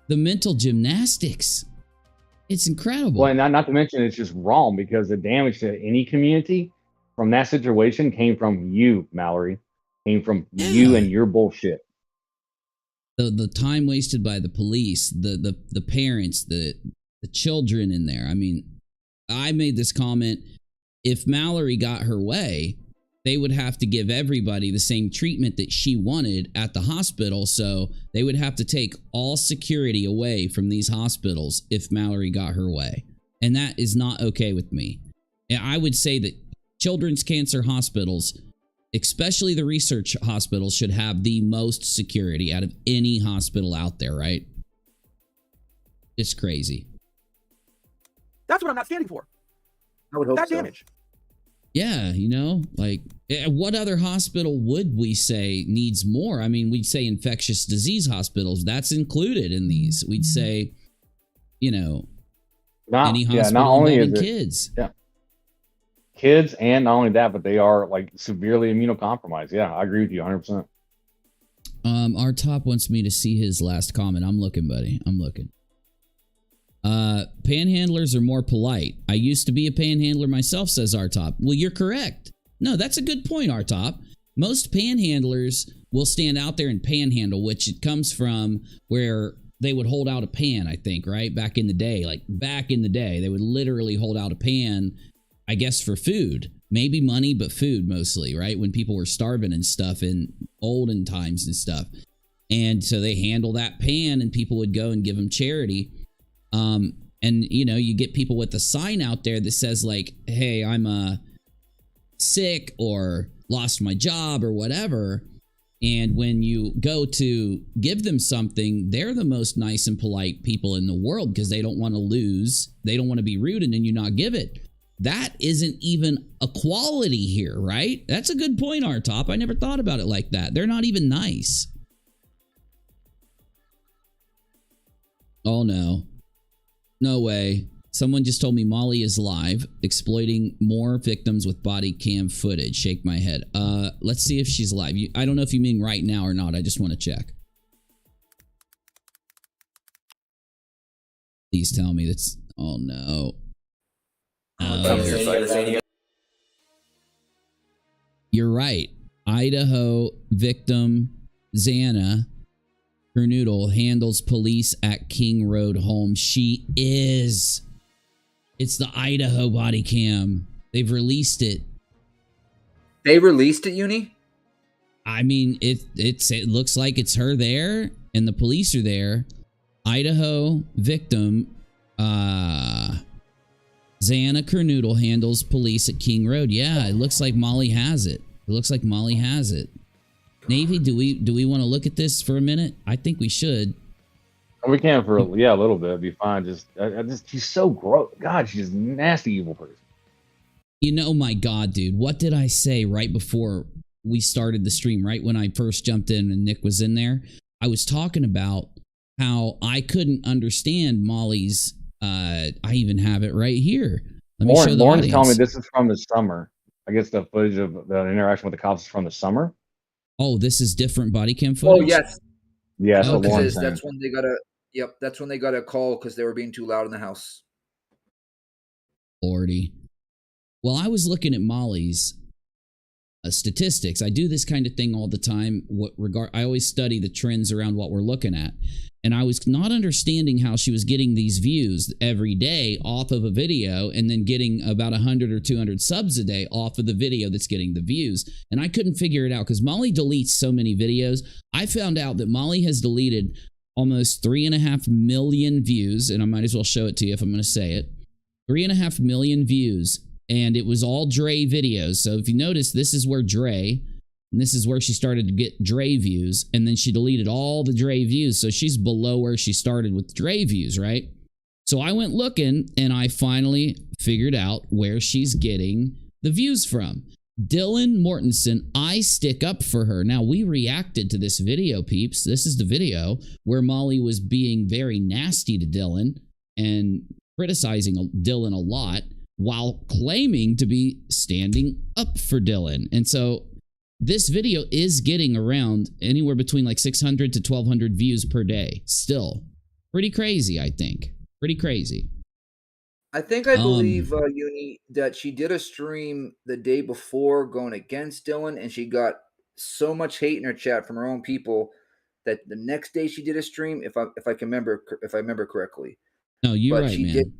The mental gymnastics, it's incredible. Well, and not to mention it's just wrong, because the damage to any community from that situation came from you, Mallory. Came from you and your bullshit. The time wasted by the police, the parents, the children in there. I mean, I made this comment, if Mallory got her way, they would have to give everybody the same treatment that she wanted at the hospital. So they would have to take all security away from these hospitals if Mallory got her way. And that is not okay with me. And I would say that children's cancer hospitals, especially the research hospitals, should have the most security out of any hospital out there, right? It's crazy. That's what I'm not standing for. I would hope that so. damage. Yeah, you know, like, what other hospital would we say needs more? I mean, we'd say infectious disease hospitals. That's included in these. We'd say, you know, any hospital not only involving is it, kids. Yeah. Kids, and not only that, but they are like severely immunocompromised. Yeah, I agree with you 100%. Our top wants me to see his last comment. I'm looking, buddy. I'm looking. Panhandlers are more polite. I used to be a panhandler myself, says our top. Well, you're correct. No, that's a good point, our top. Most panhandlers will stand out there and panhandle, which it comes from where they would hold out a pan, I think, right? Back in the day, like back in the day, they would literally hold out a pan, I guess, for food. Maybe money, but food mostly, right? When people were starving and stuff in olden times and stuff. And so they handle that pan and people would go and give them charity. And, you know, you get people with a sign out there that says like, hey, I'm sick or lost my job or whatever. And when you go to give them something, they're the most nice and polite people in the world because they don't want to lose. They don't want to be rude and then you not give it. That isn't even equality here, right? That's a good point, our top. I never thought about it like that. They're not even nice. Oh, no. No way. Someone just told me Molly is live, exploiting more victims with body cam footage. Shake my head. Let's see if she's live. I don't know if you mean right now or not. I just want to check. Please tell me that's... Oh, no. You're right. Idaho victim Xana Kernoodle handles police at King Road home. She is. It's the Idaho body cam. They've released it. They released it, Uni? I mean, it looks like it's her there, and the police are there. Idaho victim, Xana Kernoodle handles police at King Road. Yeah, it looks like Molly has it. It looks like Molly has it. Navy, do we want to look at this for a minute? I think we should. We can for a little bit. It'd be fine. She's so gross. God, she's a nasty, evil person. You know, my God, dude, what did I say right before we started the stream? Right when I first jumped in and Nick was in there, I was talking about how I couldn't understand Molly's. I even have it right here. Let me show the Lauren's audience. telling me this is from the summer. I guess the footage of the interaction with the cops is from the summer. Oh, this is different body cam footage? Oh, yes. Yeah, No, so that's when they got a that's when they got a call because they were being too loud in the house. Lordy. Well, I was looking at Molly's statistics. I do this kind of thing all the time. I always study the trends around what we're looking at. And I was not understanding how she was getting these views every day off of a video and then getting about 100 or 200 subs a day off of the video that's getting the views. And I couldn't figure it out because Molly deletes so many videos. I found out that Molly has deleted almost 3.5 million views, and I might as well show it to you if I'm going to say it. 3.5 million views, and it was all Dre videos. So if you notice, this is where Dre, and this is where she started to get Dre views, and then she deleted all the Dre views, so she's below where she started with Dre views, right? So I went looking, and I finally figured out where she's getting the views from. Dylan Mortensen, I stick up for her. Now, we reacted to this video, peeps. This is the video where Molly was being very nasty to Dylan and criticizing Dylan a lot while claiming to be standing up for Dylan. And so this video is getting around anywhere between like 600 to 1,200 views per day. Still pretty crazy, I think. Pretty crazy. I think I believe, Uni, that she did a stream the day before going against Dylan, and she got so much hate in her chat from her own people that the next day she did a stream, if I remember correctly. No, you're right, she man. Did,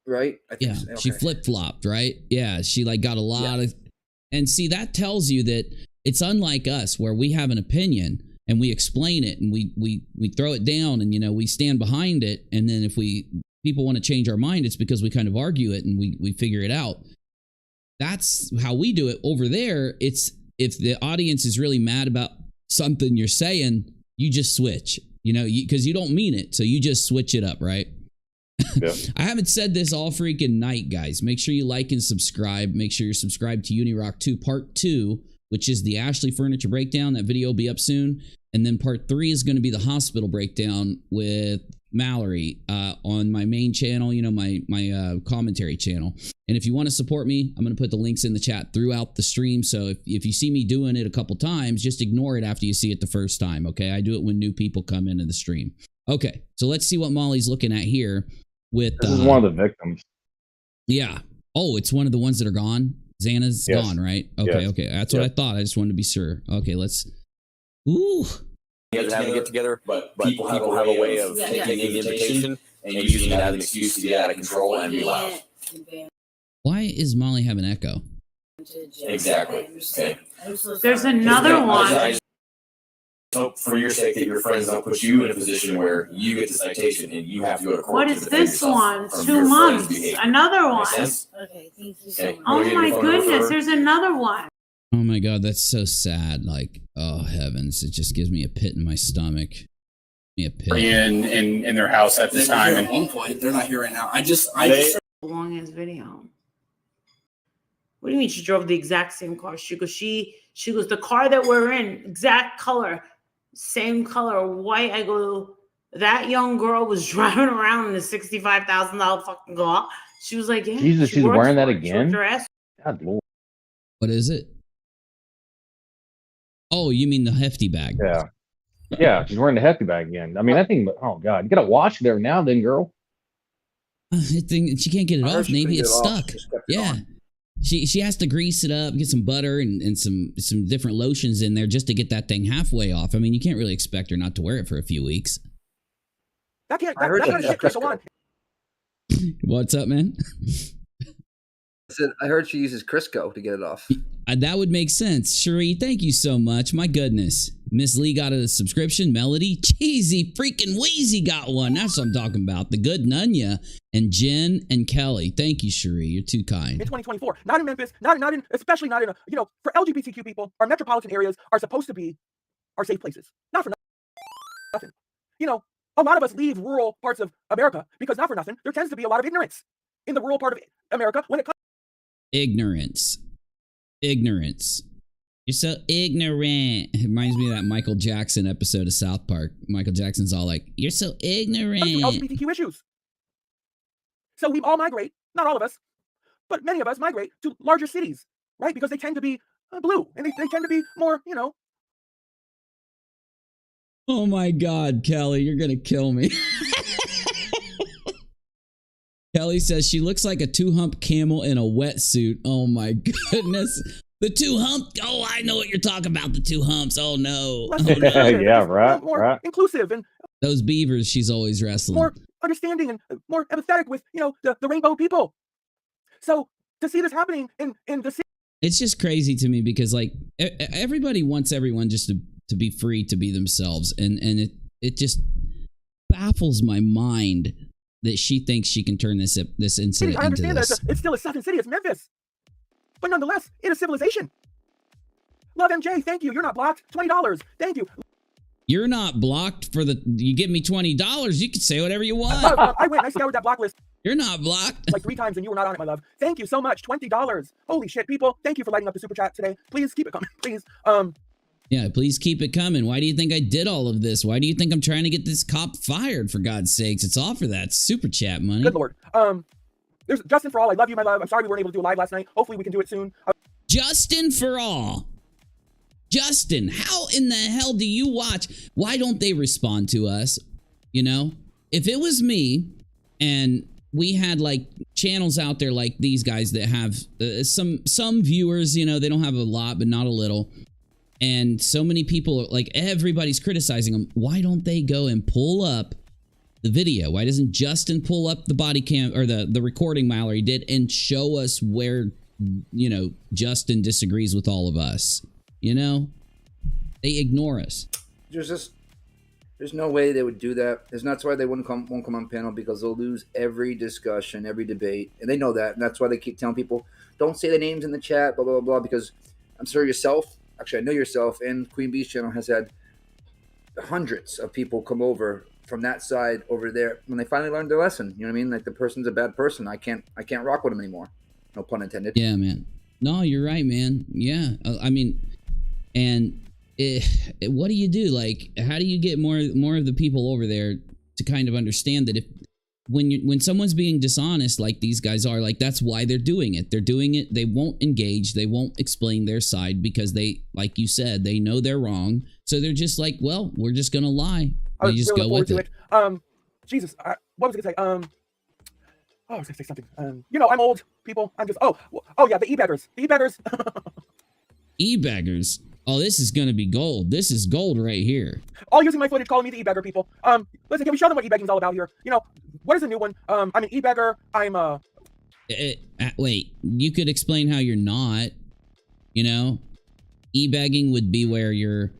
right? I think yeah, so. Okay. She flip-flopped, right? Yeah, she like got a lot of... And see, that tells you that it's unlike us where we have an opinion and we explain it and we throw it down and, you know, we stand behind it. And then if people want to change our mind, it's because we kind of argue it and we figure it out. That's how we do it. Over there, it's if the audience is really mad about something you're saying, you just switch, you know, because you don't mean it. So you just switch it up, right? Yeah. I haven't said this all freaking night, guys. Make sure you like and subscribe. Make sure you're subscribed to Unirock 2 Part 2, which is the Ashley Furniture Breakdown. That video will be up soon. And then Part 3 is going to be the hospital breakdown with Mallory on my main channel, you know, my commentary channel. And if you want to support me, I'm going to put the links in the chat throughout the stream. So if you see me doing it a couple times, just ignore it after you see it the first time, okay? I do it when new people come into the stream. Okay, so let's see what Molly's looking at here. This is one of the victims. Yeah. Oh, it's one of the ones that are gone? Xana's gone, right? Okay, yes. Okay. That's what I thought. I just wanted to be sure. Okay, let's... Ooh. You guys have to get together, but people have a way of taking the invitation and using it as an excuse to get out of control and be loud. Why is Molly having echo? Exactly. Okay. There's another one. Hope for your sake that your friends don't put you in a position where you get the citation and you have to go to court. What is this one? 2 months. Another one. Okay, thank you so much. Oh my goodness, there's another one. Oh my God, that's so sad. Like, oh heavens, it just gives me a pit in my stomach. Me a pit. In their house at the time. At one point, they're not here right now. I just long ass video. What do you mean she drove the exact same car? She goes, the car that we're in, exact color. Same color, white. I go, that young girl was driving around in a $65,000 fucking car. She was like, yeah, Jesus, she's wearing that again? God Lord. What is it? Oh, you mean the hefty bag? Yeah. Yeah, she's wearing the hefty bag again. I mean, that thing, oh God, you gotta wash it every now and then, girl. She can't get it off, Navy. It's stuck. Yeah. She has to grease it up, get some butter and some different lotions in there just to get that thing halfway off. I mean, you can't really expect her not to wear it for a few weeks. That kind of shit can't go on. What's up, man? I heard she uses Crisco to get it off. That would make sense. Cherie, thank you so much. My goodness. Miss Lee got a subscription. Melody, cheesy freaking Wheezy got one. That's what I'm talking about. The good Nunya and Jen and Kelly. Thank you, Cherie. You're too kind. In 2024, not in Memphis, especially not in for LGBTQ people, our metropolitan areas are supposed to be our safe places. Not for nothing. A lot of us leave rural parts of America because not for nothing, there tends to be a lot of ignorance in the rural part of America when it comes. Ignorance. You're so ignorant. It reminds me of that Michael Jackson episode of South Park. Michael Jackson's all like, you're so ignorant. LGBTQ issues. So we all migrate, not all of us, but many of us migrate to larger cities, right? Because they tend to be blue and they tend to be more, Oh my God, Kelly, you're going to kill me. Kelly says she looks like a 2-hump camel in a wetsuit. Oh my goodness. The 2-hump. Oh, I know what you're talking about. The 2 humps. Oh no. Yeah, right. More inclusive and those beavers she's always wrestling. More understanding and more empathetic with, the rainbow people. So to see this happening in the city. It's just crazy to me because like everybody wants everyone just to be free to be themselves. And it just baffles my mind that she thinks she can turn this incident I understand into this. that it's still a southern city. It's Memphis. But nonetheless, it is civilization. Love MJ, thank you. You're not blocked. $20. Thank you. You're not blocked for you give me $20. You can say whatever you want. I went and I scoured that block list. You're not blocked. Like 3 times and you were not on it, my love. Thank you so much. $20. Holy shit, people. Thank you for lighting up the super chat today. Please keep it coming. Please. Yeah, please keep it coming. Why do you think I did all of this? Why do you think I'm trying to get this cop fired, for God's sakes? It's all for that super chat money. Good Lord. There's Justin for all. I love you, my love. I'm sorry we weren't able to do a live last night. Hopefully we can do it soon. Justin for all. Justin, how in the hell do you watch? Why don't they respond to us? If it was me and we had like channels out there like these guys that have some viewers, they don't have a lot, but not a little. And so many people, like everybody's criticizing them. Why don't they go and pull up the video? Why doesn't Justin pull up the body cam or the recording Mallory did and show us where, Justin disagrees with all of us? They ignore us. There's no way they would do that. That's why they won't come on panel, because they'll lose every discussion, every debate. And they know that. And that's why they keep telling people, don't say the names in the chat, blah, blah, blah, because I'm sure yourself, actually, I know yourself, and Queen Bee's channel has had hundreds of people come over from that side over there when they finally learned their lesson. You know what I mean? Like, the person's a bad person. I can't rock with them anymore. No pun intended. Yeah, man. No, you're right, man. Yeah. I mean, and what do you do? Like, how do you get more of the people over there to kind of understand that when someone's being dishonest like these guys are, like, that's why they're doing it. They're doing it. They won't engage. They won't explain their side because they, like you said, they know they're wrong. So they're just like, well, we're just going to lie. They just go with it. Jesus, what was I going to say? I was going to say something. I'm old, people. I'm just, oh yeah, the e-beggars. The e-beggars. E-beggars. Oh, this is going to be gold. This is gold right here. All using my footage calling me the e-beggar, people. Listen, can we show them what e-begging's all about here? What is a new one? I'm an e-beggar. I'm wait, you could explain how you're not, E-begging would be where you're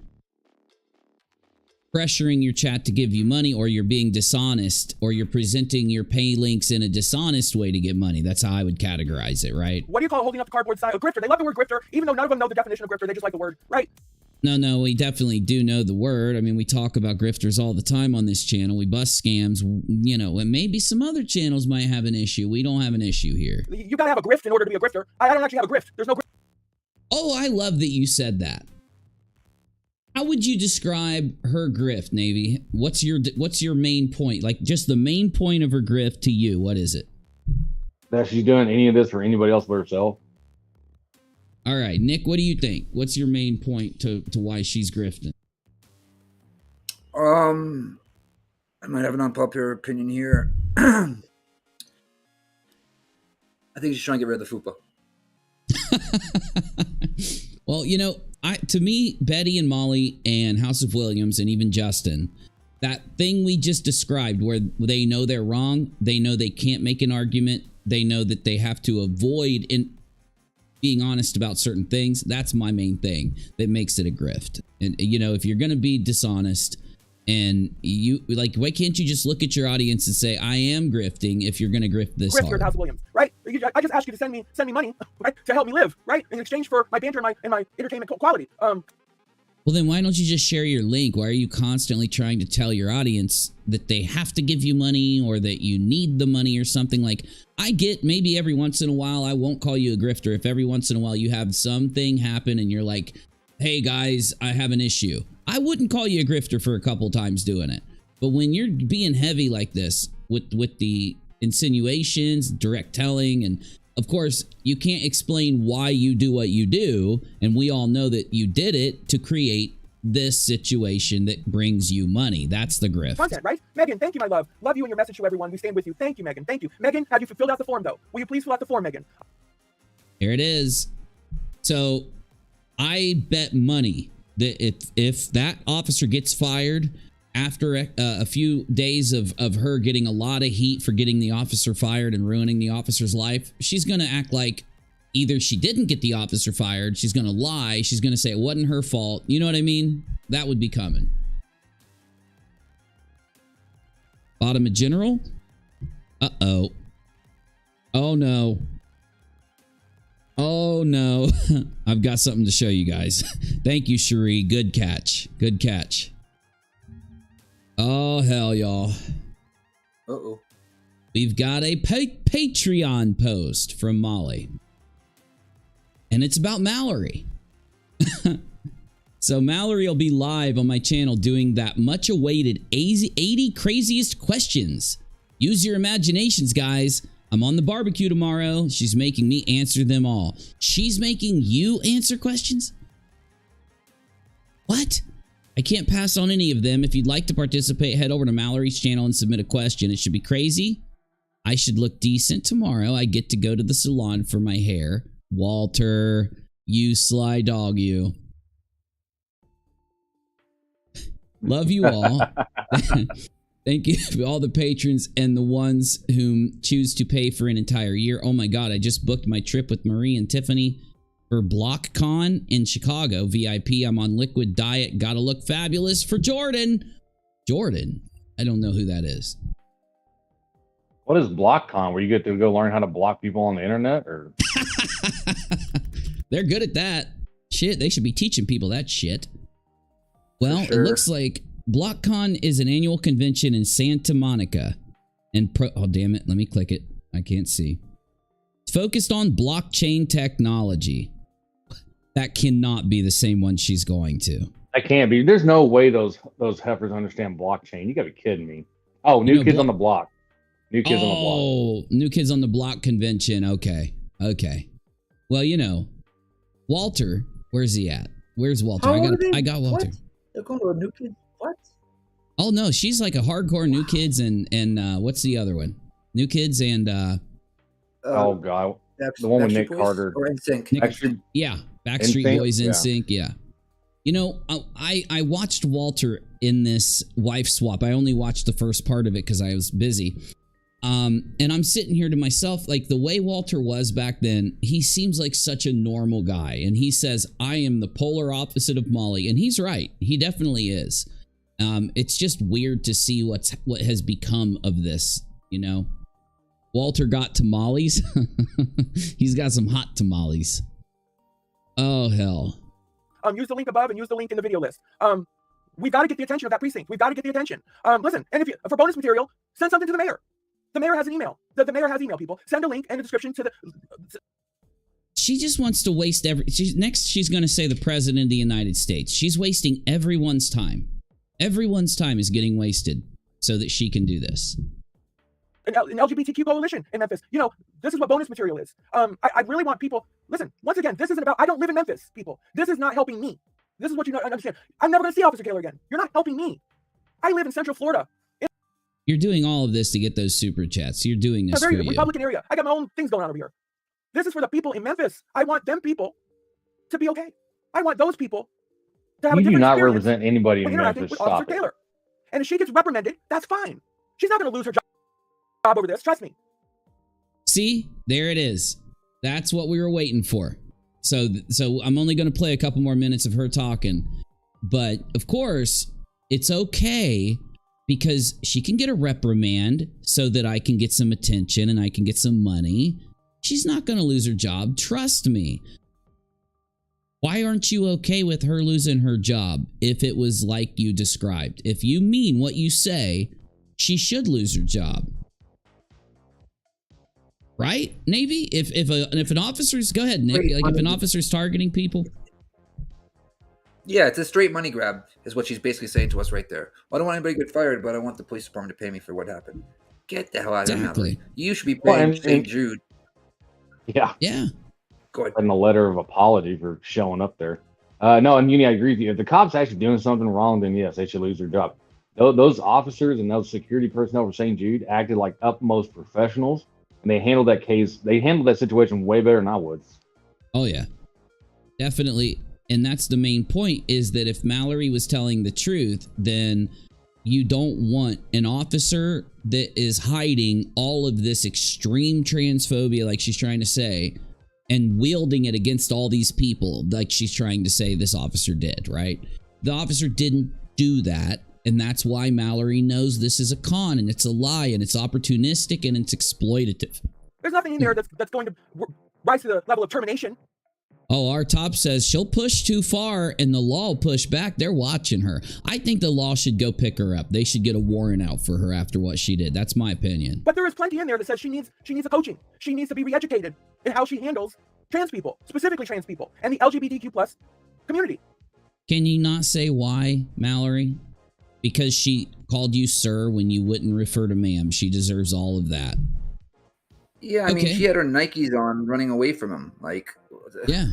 pressuring your chat to give you money, or you're being dishonest, or you're presenting your pay links in a dishonest way to get money. That's how I would categorize it, right? What do you call holding up the cardboard sign? A grifter. They love the word grifter, even though none of them know the definition of grifter. They just like the word, right? No, we definitely do know the word. I mean, we talk about grifters all the time on this channel. We bust scams, and maybe some other channels might have an issue. We don't have an issue here. You gotta have a grift in order to be a grifter. I don't actually have a grift. There's no grift. Oh, I love that you said that. How would you describe her grift, Navy? What's your main point? Like, just the main point of her grift to you, what is it? That she's doing any of this for anybody else but herself. All right, Nick, what do you think? What's your main point to why she's grifting? I might have an unpopular opinion here. I think she's trying to get rid of the FUPA. Well, you know, to me, Betty and Molly and House of Williams and even Justin, that thing we just described where they know they're wrong, they know they can't make an argument, they know that they have to avoid being honest about certain things. That's my main thing that makes it a grift. And, you know, if you're going to be dishonest and you like, why can't you just look at your audience and say, I am grifting if you're going to grift this hard? House Williams, right? I just asked you to send me money, right, to help me live, right, in exchange for my banter and my entertainment quality. Well, then why don't you just share your link? Why are you constantly trying to tell your audience that they have to give you money or that you need the money or something? Like, I get maybe every once in a while, I won't call you a grifter if every once in a while you have something happen and you're like, hey guys, I have an issue. I wouldn't call you a grifter for a couple times doing it. But when you're being heavy like this with the insinuations, direct telling, and of course, you can't explain why you do what you do, and we all know that you did it to create this situation that brings you money. That's the grift. Content, right? Megan, thank you, my love. Love you and your message to everyone. We stand with you. Thank you, Megan. Thank you. Megan, have you filled out the form, though? Will you please fill out the form, Megan? Here it is. So, I bet money that if that officer gets fired after a few days of her getting a lot of heat for getting the officer fired and ruining the officer's life, she's going to act like either she didn't get the officer fired, she's going to lie, she's going to say it wasn't her fault. You know what I mean? That would be coming. Bottom of general? Uh-oh. Oh, no. Oh, no. I've got something to show you guys. Thank you, Cherie. Good catch. Good catch. Oh, hell, y'all. Uh-oh. We've got a Patreon post from Molly. And it's about Mallory. So Mallory will be live on my channel doing that much awaited 80 craziest questions. Use your imaginations, guys. I'm on the barbecue tomorrow. She's making me answer them all. She's making you answer questions? What? I can't pass on any of them. If you'd like to participate, head over to Mallory's channel and submit a question. It should be crazy. I should look decent tomorrow. I get to go to the salon for my hair. Walter, you sly dog, you. Love you all. Thank you for all the patrons and the ones whom choose to pay for an entire year. Oh my God, I just booked my trip with Marie and Tiffany for BlockCon in Chicago, VIP. I'm on liquid diet. Gotta look fabulous for Jordan. Jordan? I don't know who that is. What is BlockCon? Where you get to go learn how to block people on the internet? Or they're good at that. Shit, they should be teaching people that shit. Well, sure. It looks like BlockCon is an annual convention in Santa Monica. And oh, damn it. Let me click it. I can't see. It's focused on blockchain technology. That cannot be the same one she's going to. That can't be. There's no way those heifers understand blockchain. You gotta be kidding me. Oh, New Kids on the Block. New Kids on the Block. Oh, New Kids on the Block convention. Okay. Okay. Well, you know, Walter, where's he at? Where's Walter? I got Walter. What? They're going to a New Kids? What? Oh no, she's like a hardcore New Kids and what's the other one? New Kids and oh God, the one with Nick Carter or NSYNC. Yeah, Backstreet Boys, NSYNC. Yeah. You know, I watched Walter in this wife swap. I only watched the first part of it because I was busy. And I'm sitting here to myself, like the way Walter was back then, he seems like such a normal guy. And he says, I am the polar opposite of Molly. And he's right. He definitely is. It's just weird to see what has become of this, you know. Walter got tamales. He's got some hot tamales. Oh, hell. Use the link above and use the link in the video list. We've got to get the attention of that precinct. We've got to get the attention. Listen, and if you, for bonus material, send something to the mayor. The mayor has an email. The mayor has email people. Send a link and a description to the... She just wants to waste next she's going to say the president of the United States. She's wasting everyone's time. Everyone's time is getting wasted so that she can do this. An LGBTQ coalition in Memphis. You know, this is what bonus material is. I really want people... Listen, once again, this isn't about... I don't live in Memphis, people. This is not helping me. This is what you understand. I'm never going to see Officer Taylor again. You're not helping me. I live in Central Florida. You're doing all of this to get those super chats. You're doing this for you. Republican area. I got my own things going on over here. This is for the people in Memphis. I want them people to be okay. I want those people to have a You do different not experience represent anybody when in interacting Memphis. with Stop Officer it. Taylor. And if she gets reprimanded, that's fine. She's not going to lose her job over this. Trust me. See, there it is. That's what we were waiting for. So I'm only going to play a couple more minutes of her talking. But of course, it's okay because she can get a reprimand so that I can get some attention and I can get some money. She's not going to lose her job. Trust me. Why aren't you okay with her losing her job if it was like you described? If you mean what you say, she should lose her job. Right, Navy? If an officer's... Go ahead, Nick. Like if an officer's targeting people... Yeah, it's a straight money grab, is what she's basically saying to us right there. Well, I don't want anybody to get fired, but I want the police department to pay me for what happened. Get the hell out of here, Mallory. You should be paying St. Jude. Yeah. Yeah. Go ahead. And a letter of apology for showing up there. No, and Uni, I agree with you. If the cop's actually doing something wrong, then yes, they should lose their job. Those officers and those security personnel for St. Jude acted like utmost professionals, and they handled that case. They handled that situation way better than I would. Oh yeah, definitely. And that's the main point, is that if Mallory was telling the truth, then you don't want an officer that is hiding all of this extreme transphobia, like she's trying to say, and wielding it against all these people, like she's trying to say this officer did, right? The officer didn't do that, and that's why Mallory knows this is a con, and it's a lie, and it's opportunistic, and it's exploitative. There's nothing in there that's going to rise to the level of termination. Oh, our top says she'll push too far and the law will push back. They're watching her. I think the law should go pick her up. They should get a warrant out for her after what she did. That's my opinion. But there is plenty in there that says she needs a coaching. She needs to be re-educated in how she handles trans people, specifically trans people, and the LGBTQ plus community. Can you not say why, Mallory? Because she called you sir when you wouldn't refer to ma'am. She deserves all of that. Yeah, I mean, she had her Nikes on running away from him. Like, yeah.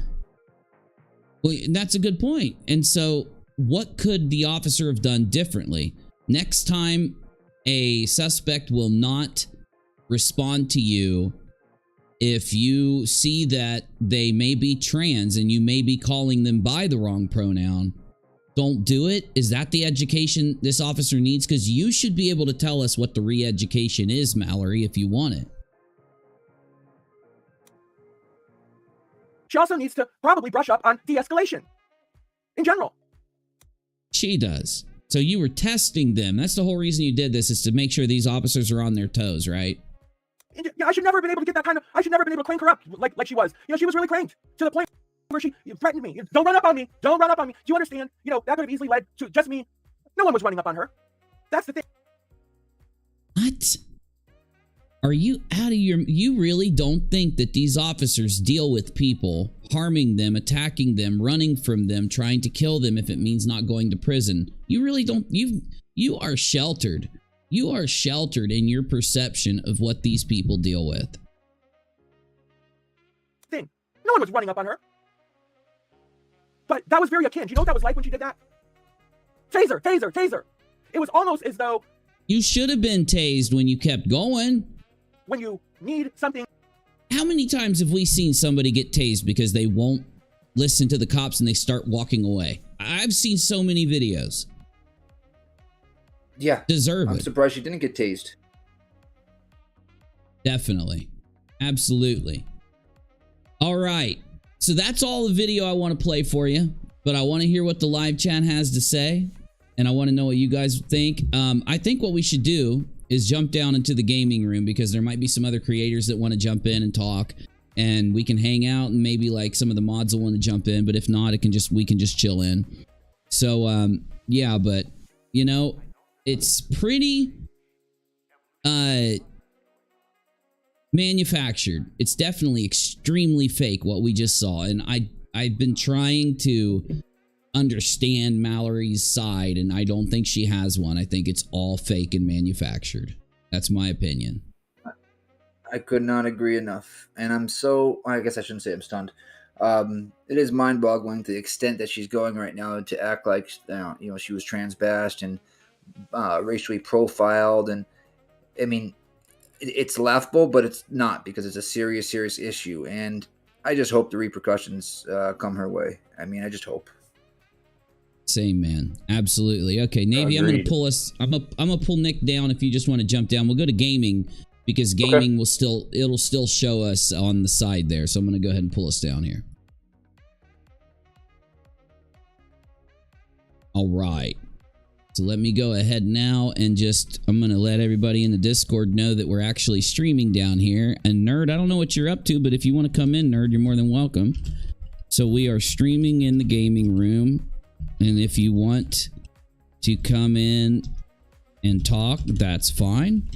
Well, that's a good point. And so what could the officer have done differently? Next time a suspect will not respond to you if you see that they may be trans and you may be calling them by the wrong pronoun. Don't do it. Is that the education this officer needs? Because you should be able to tell us what the re-education is, Mallory, if you want it. She also needs to probably brush up on de-escalation in general. She does. So you were testing them. That's the whole reason you did this, is to make sure these officers are on their toes, right? Yeah, I should never have been able to get that kind of... I should never have been able to crank her up like she was. You know, she was really cranked to the point where she threatened me. Don't run up on me. Don't run up on me. Do you understand? You know, that could have easily led to just me. No one was running up on her. That's the thing. What? Are you out of your... You really don't think that these officers deal with people, harming them, attacking them, running from them, trying to kill them if it means not going to prison? You really don't... You are sheltered. You are sheltered in your perception of what these people deal with. Thing. No one was running up on her. But that was very akin. Do you know what that was like when she did that? Taser, taser, taser. It was almost as though... You should have been tased when you kept going. When you need something. How many times have we seen somebody get tased because they won't listen to the cops and they start walking away? I've seen so many videos. Yeah. I'm surprised she didn't get tased. Definitely. Absolutely. All right. So that's all the video I want to play for you, but I want to hear what the live chat has to say, and I want to know what you guys think. I think what we should do is jump down into the gaming room, because there might be some other creators that want to jump in and talk, and we can hang out, and maybe like some of the mods will want to jump in, but if not, we can just chill in. So yeah, but you know, it's pretty manufactured. It's definitely extremely fake what we just saw, and I've been trying to understand Mallory's side, and I don't think she has one. I think it's all fake and manufactured. That's my opinion. I could not agree enough. And I guess I shouldn't say I'm stunned. It is mind-boggling to the extent that she's going right now to act like, you know, she was trans-bashed and racially profiled. And I mean, it's laughable, but it's not, because it's a serious issue, and I just hope the repercussions come her way. I mean, I just hope. Same, man. Absolutely. Okay, Navy, I'm gonna pull us. I'm gonna pull Nick down. If you just want to jump down, we'll go to gaming, because gaming will it'll still show us on the side there. So I'm gonna go ahead and pull us down here. All right. So let me go ahead now and I'm going to let everybody in the Discord know that we're actually streaming down here. And Nerd, I don't know what you're up to, but if you want to come in, Nerd, you're more than welcome. So we are streaming in the gaming room. And if you want to come in and talk, that's fine.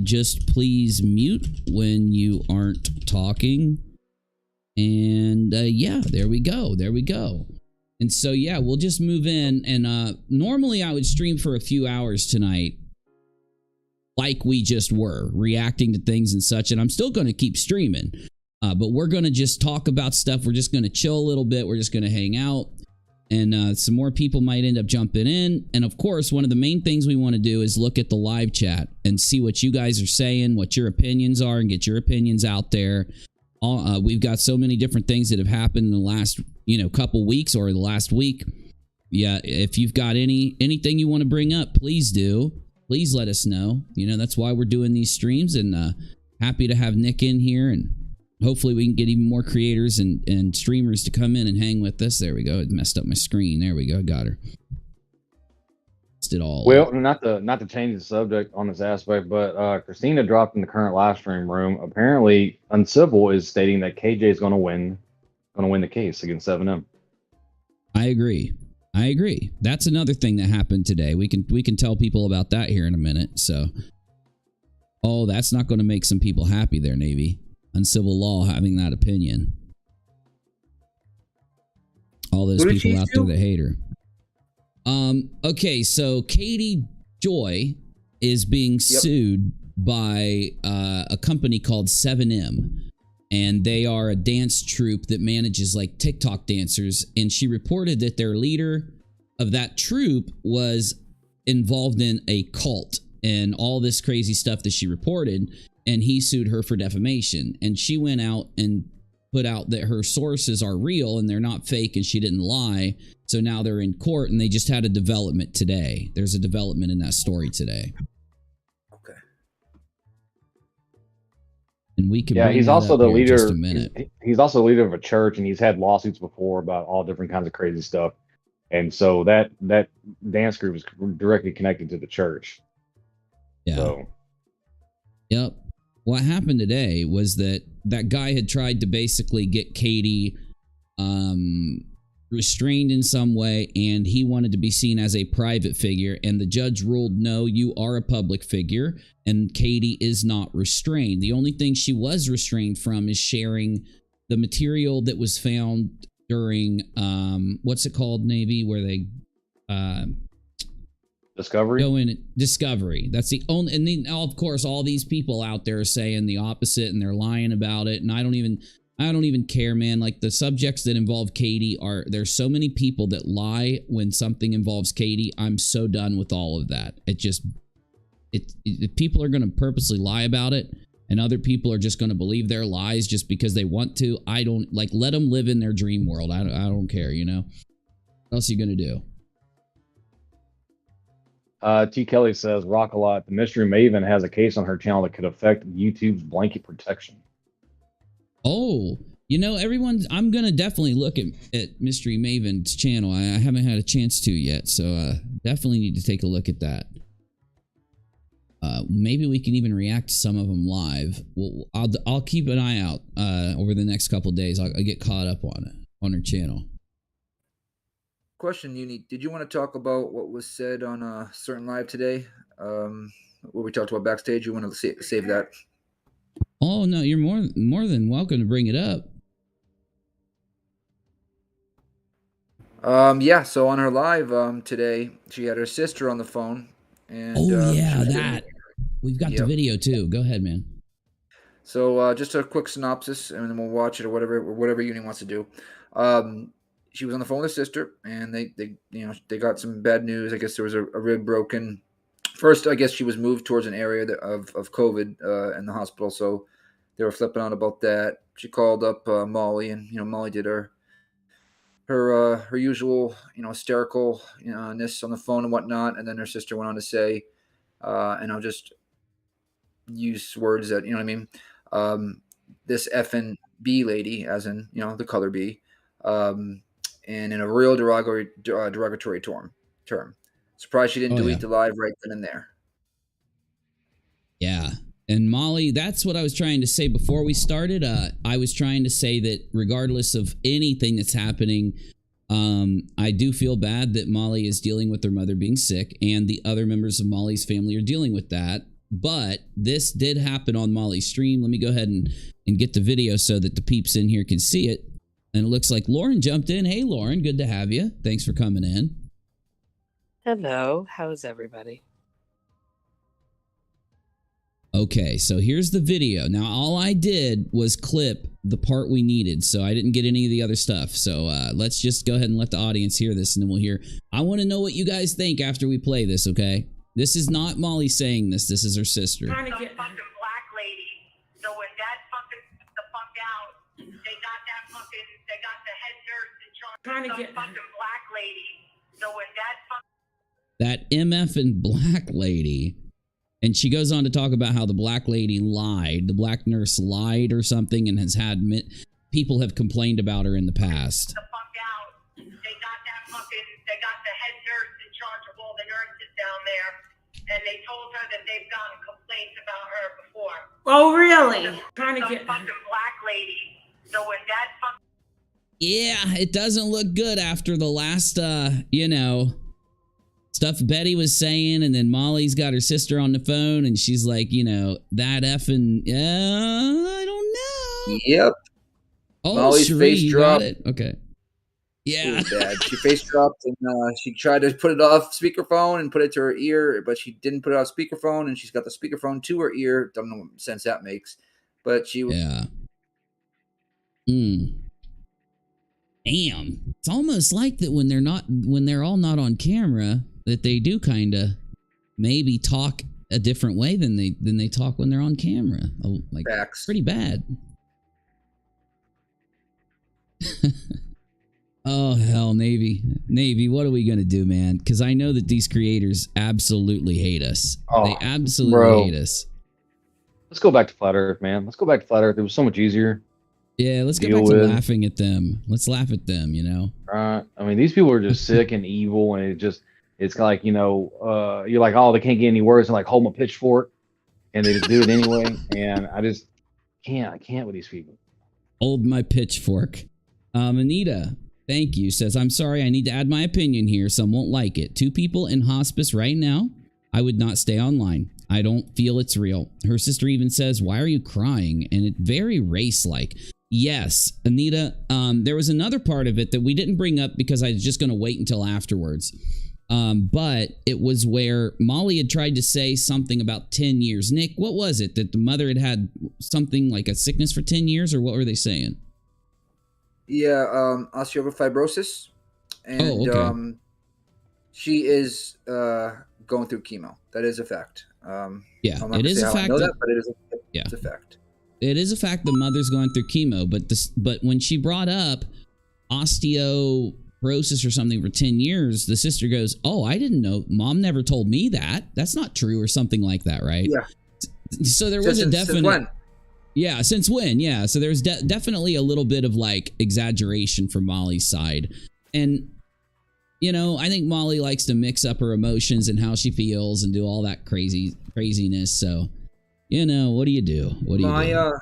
Just please mute when you aren't talking. And yeah, there we go. There we go. And so, yeah, we'll just move in. And normally I would stream for a few hours tonight, like we just were, reacting to things and such. And I'm still going to keep streaming. But we're going to just talk about stuff. We're just going to chill a little bit. We're just going to hang out. And some more people might end up jumping in. And, of course, one of the main things we want to do is look at the live chat and see what you guys are saying, what your opinions are, and get your opinions out there. We've got so many different things that have happened in the last, couple weeks or the last week. Yeah, if you've got anything you want to bring up, please do. Please let us know. That's why we're doing these streams, and happy to have Nick in here, and hopefully we can get even more creators and streamers to come in and hang with us. There we go. It messed up my screen. There we go. Got her. It all. Well, not to change the subject on this aspect, but Christina dropped in the current live stream room. Apparently, Uncivil is stating that KJ is going to win the case against 7M. I agree. That's another thing that happened today. We can tell people about that here in a minute. So, that's not going to make some people happy there, Navy. Uncivil Law having that opinion. All those people out there that hate her. Okay, so Katie Joy is being sued by a company called 7M, and they are a dance troupe that manages like TikTok dancers, and she reported that their leader of that troupe was involved in a cult and all this crazy stuff that she reported, and he sued her for defamation. And she went out and put out that her sources are real and they're not fake and she didn't lie. So now they're in court, and they just had a development today. There's a development in that story today. Okay. And we can he's also the leader. Just a minute. He's also the leader of a church, and he's had lawsuits before about all different kinds of crazy stuff. And so that dance group is directly connected to the church. Yeah. So. Yep. What happened today was that guy had tried to basically get Katie restrained in some way, and he wanted to be seen as a private figure, and the judge ruled, no, you are a public figure, and Katie is not restrained. The only thing she was restrained from is sharing the material that was found during, what's it called, Navy, where they... Discovery? Go in Discovery. That's the only, and then of course all these people out there are saying the opposite, and they're lying about it, and I don't even care, man. Like, the subjects that involve Katie there's so many people that lie when something involves Katie. I'm so done with all of that. If people are going to purposely lie about it, and other people are just going to believe their lies just because they want to, I don't let them live in their dream world. I don't care, What else are you going to do? T. Kelly says, rockAlot, the Mystery Maven has a case on her channel that could affect YouTube's blanket protection. Oh, I'm going to definitely look at Mystery Maven's channel. I haven't had a chance to yet, so definitely need to take a look at that. Maybe we can even react to some of them live. I'll keep an eye out over the next couple of days. I'll get caught up on her channel. Question, did you want to talk about what was said on a certain live today? What we talked about backstage? You want to save that? Oh no, you're more than welcome to bring it up. Yeah. So on her live today, she had her sister on the phone, and we've got the video too. Go ahead, man. So just a quick synopsis, and then we'll watch it or whatever Uni wants to do. She was on the phone with her sister, and they got some bad news. I guess there was a rib broken first, I guess she was moved towards an area of COVID in the hospital, so they were flipping out about that. She called up Molly, and Molly did her usual hystericalness on the phone and whatnot, and then her sister went on to say, and I'll just use words that what I mean. This effing B lady, as in the color B, and in a real derogatory term. Surprised she didn't delete the live right then and there. Yeah. And Molly, that's what I was trying to say before we started. I was trying to say that regardless of anything that's happening, I do feel bad that Molly is dealing with her mother being sick, and the other members of Molly's family are dealing with that. But this did happen on Molly's stream. Let me go ahead and get the video so that the peeps in here can see it. And it looks like Lauren jumped in. Hey, Lauren, good to have you. Thanks for coming in. Hello, how's everybody? Okay, so here's the video. Now, all I did was clip the part we needed, so I didn't get any of the other stuff. So let's just go ahead and let the audience hear this, and then we'll hear. I want to know what you guys think after we play this, okay? This is not Molly saying this. This is her sister. Trying to get fucking black lady. So when that fucking the fuck out, they got the head nurse in charge. Trying to get fucking black lady. So when that MF and black lady, and she goes on to talk about how the black lady lied, the black nurse lied or something, and has had people have complained about her in the past. the fuck out, they got the head nurse in charge of all the nurses down there, and they told her that they've gotten complaints about her before. Oh, really? Trying to get fucking black lady. So when that fucking yeah, it doesn't look good after the last stuff Betty was saying, and then Molly's got her sister on the phone, and she's like, that effing, I don't know. Yep. Oh, Molly's Cherie, face you dropped. got it? Okay. Yeah. It was bad. She face dropped, and she tried to put it off speakerphone and put it to her ear, but she didn't put it off speakerphone, and she's got the speakerphone to her ear. Don't know what sense that makes, but she was. Yeah. Damn. It's almost like that when they're all not on camera, that they do kind of maybe talk a different way than they talk when they're on camera. Like Facts. Pretty bad. Oh hell, Navy, what are we gonna do, man? Because I know that these creators absolutely hate us. They absolutely hate us. Let's go back to Flat Earth, man. Let's go back to Flat Earth. It was so much easier. Yeah, let's go back to laughing at them. Let's laugh at them, Right. I mean, these people are just sick and evil, and it's like, you're like, oh, they can't get any worse, and like, hold my pitchfork, and they just do it anyway. And I just can't. I can't with these people. Hold my pitchfork. Anita, thank you, says, I'm sorry, I need to add my opinion here. Some won't like it. 2 people in hospice right now. I would not stay online. I don't feel it's real. Her sister even says, why are you crying? And it's very race-like. Yes, Anita, there was another part of it that we didn't bring up because I was just going to wait until afterwards. But it was where Molly had tried to say something about 10 years. Nick, what was it? That the mother had something like a sickness for 10 years, or what were they saying? Yeah, osteofibrosis. And okay. She is going through chemo. That is a fact. Yeah, it is a fact. I know that, but it's a fact. It is a fact the mother's going through chemo, but when she brought up osteoporosis or something for 10 years, the sister goes, oh, I didn't know. Mom never told me that. That's not true, or something like that, right? Yeah. So there was a definite... Since when? Yeah, since when? Yeah, so there's definitely a little bit of like exaggeration from Molly's side. And, I think Molly likes to mix up her emotions and how she feels and do all that craziness. So, what do you do? What do you do?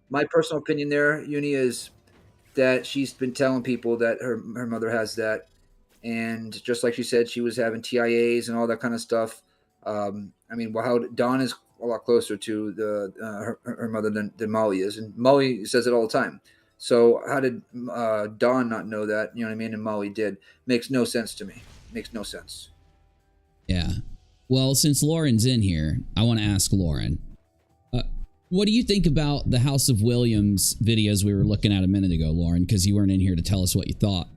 My personal opinion there, Uni, is that she's been telling people that her mother has that. And just like she said, she was having TIAs and all that kind of stuff. I mean, how Dawn is a lot closer to her mother than Molly is. And Molly says it all the time. So how did Dawn not know that? You know what I mean? And Molly did. Makes no sense to me. Makes no sense. Yeah. Well, since Lauren's in here, I want to ask Lauren, what do you think about the House of Williams videos we were looking at a minute ago, Lauren? Because you weren't in here to tell us what you thought.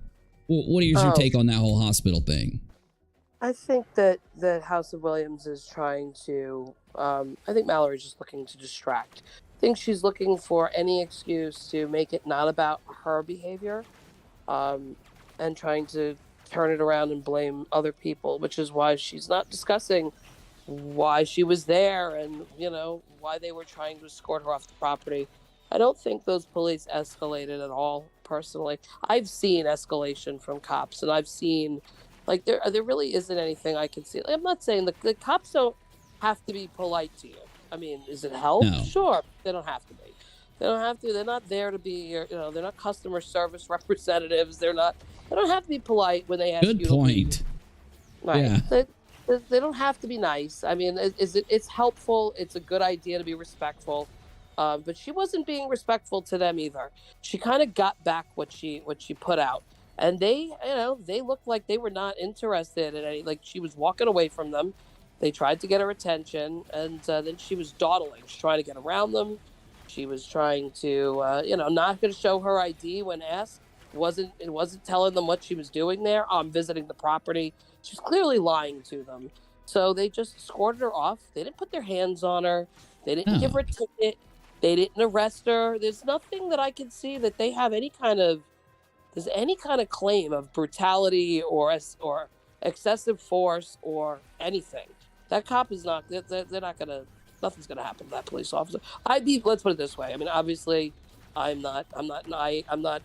What is your take on that whole hospital thing? I think that House of Williams is trying to. I think Mallory's just looking to distract. I think she's looking for any excuse to make it not about her behavior, and trying to turn it around and blame other people, which is why she's not discussing why she was there and, you know, why they were trying to escort her off the property. I don't think those police escalated at all, personally. I've seen escalation from cops, and I've seen, like, there really isn't anything I can see. I'm not saying the cops don't have to be polite to you. I mean, is it help? No. Sure, they don't have to be. They don't have to. They're not there to be, you know, they're not customer service representatives. They don't have to be polite when they ask you. Good point. Right. Yeah. They don't have to be nice. I mean, it's helpful. It's a good idea to be respectful. But she wasn't being respectful to them either. She kind of got back what she put out. And they looked like they were not interested in any, like, she was walking away from them. They tried to get her attention, and then she was dawdling. She's trying to get around them. She was trying to, not going to show her ID when asked. It wasn't telling them what she was doing there. Visiting the property. She was clearly lying to them. So they just escorted her off. They didn't put their hands on her. They didn't give her a ticket. They didn't arrest her. There's nothing that I can see that they have any kind of claim of brutality or excessive force or anything. That cop is not. They're not gonna. Nothing's gonna happen to that police officer. Let's put it this way. I mean, obviously, I'm not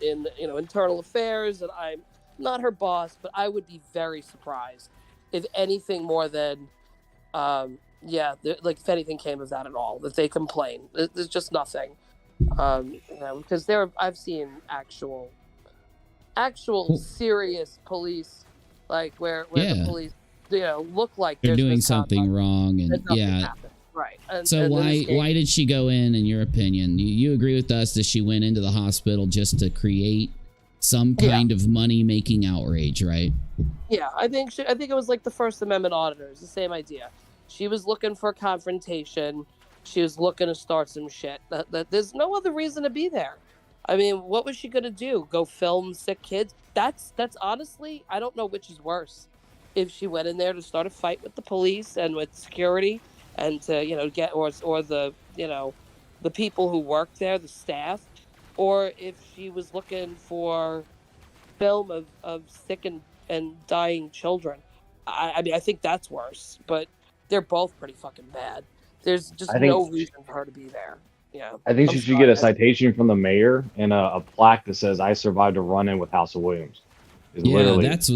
in internal affairs, and I'm not her boss. But I would be very surprised if anything more than, if anything came of that at all. That they complain. There's just nothing. Because I've seen actual serious police, like where the police look like they're doing something wrong, and happened. Right. So why did she go in your opinion? You agree with us that she went into the hospital just to create some kind of money-making outrage, right? Yeah, I think it was like the First Amendment auditors, the same idea. She was looking for confrontation. She was looking to start some shit. That there's no other reason to be there. I mean, what was she gonna do? Go film sick kids? That's honestly, I don't know which is worse. If she went in there to start a fight with the police and with security, and to get or the the people who work there, the staff, or if she was looking for film of sick and dying children. I mean, I think that's worse, but they're both pretty fucking bad. There's just no reason for her to be there. Yeah, I think she should get a citation from the mayor and a plaque that says "I survived a run-in with House of Williams." That's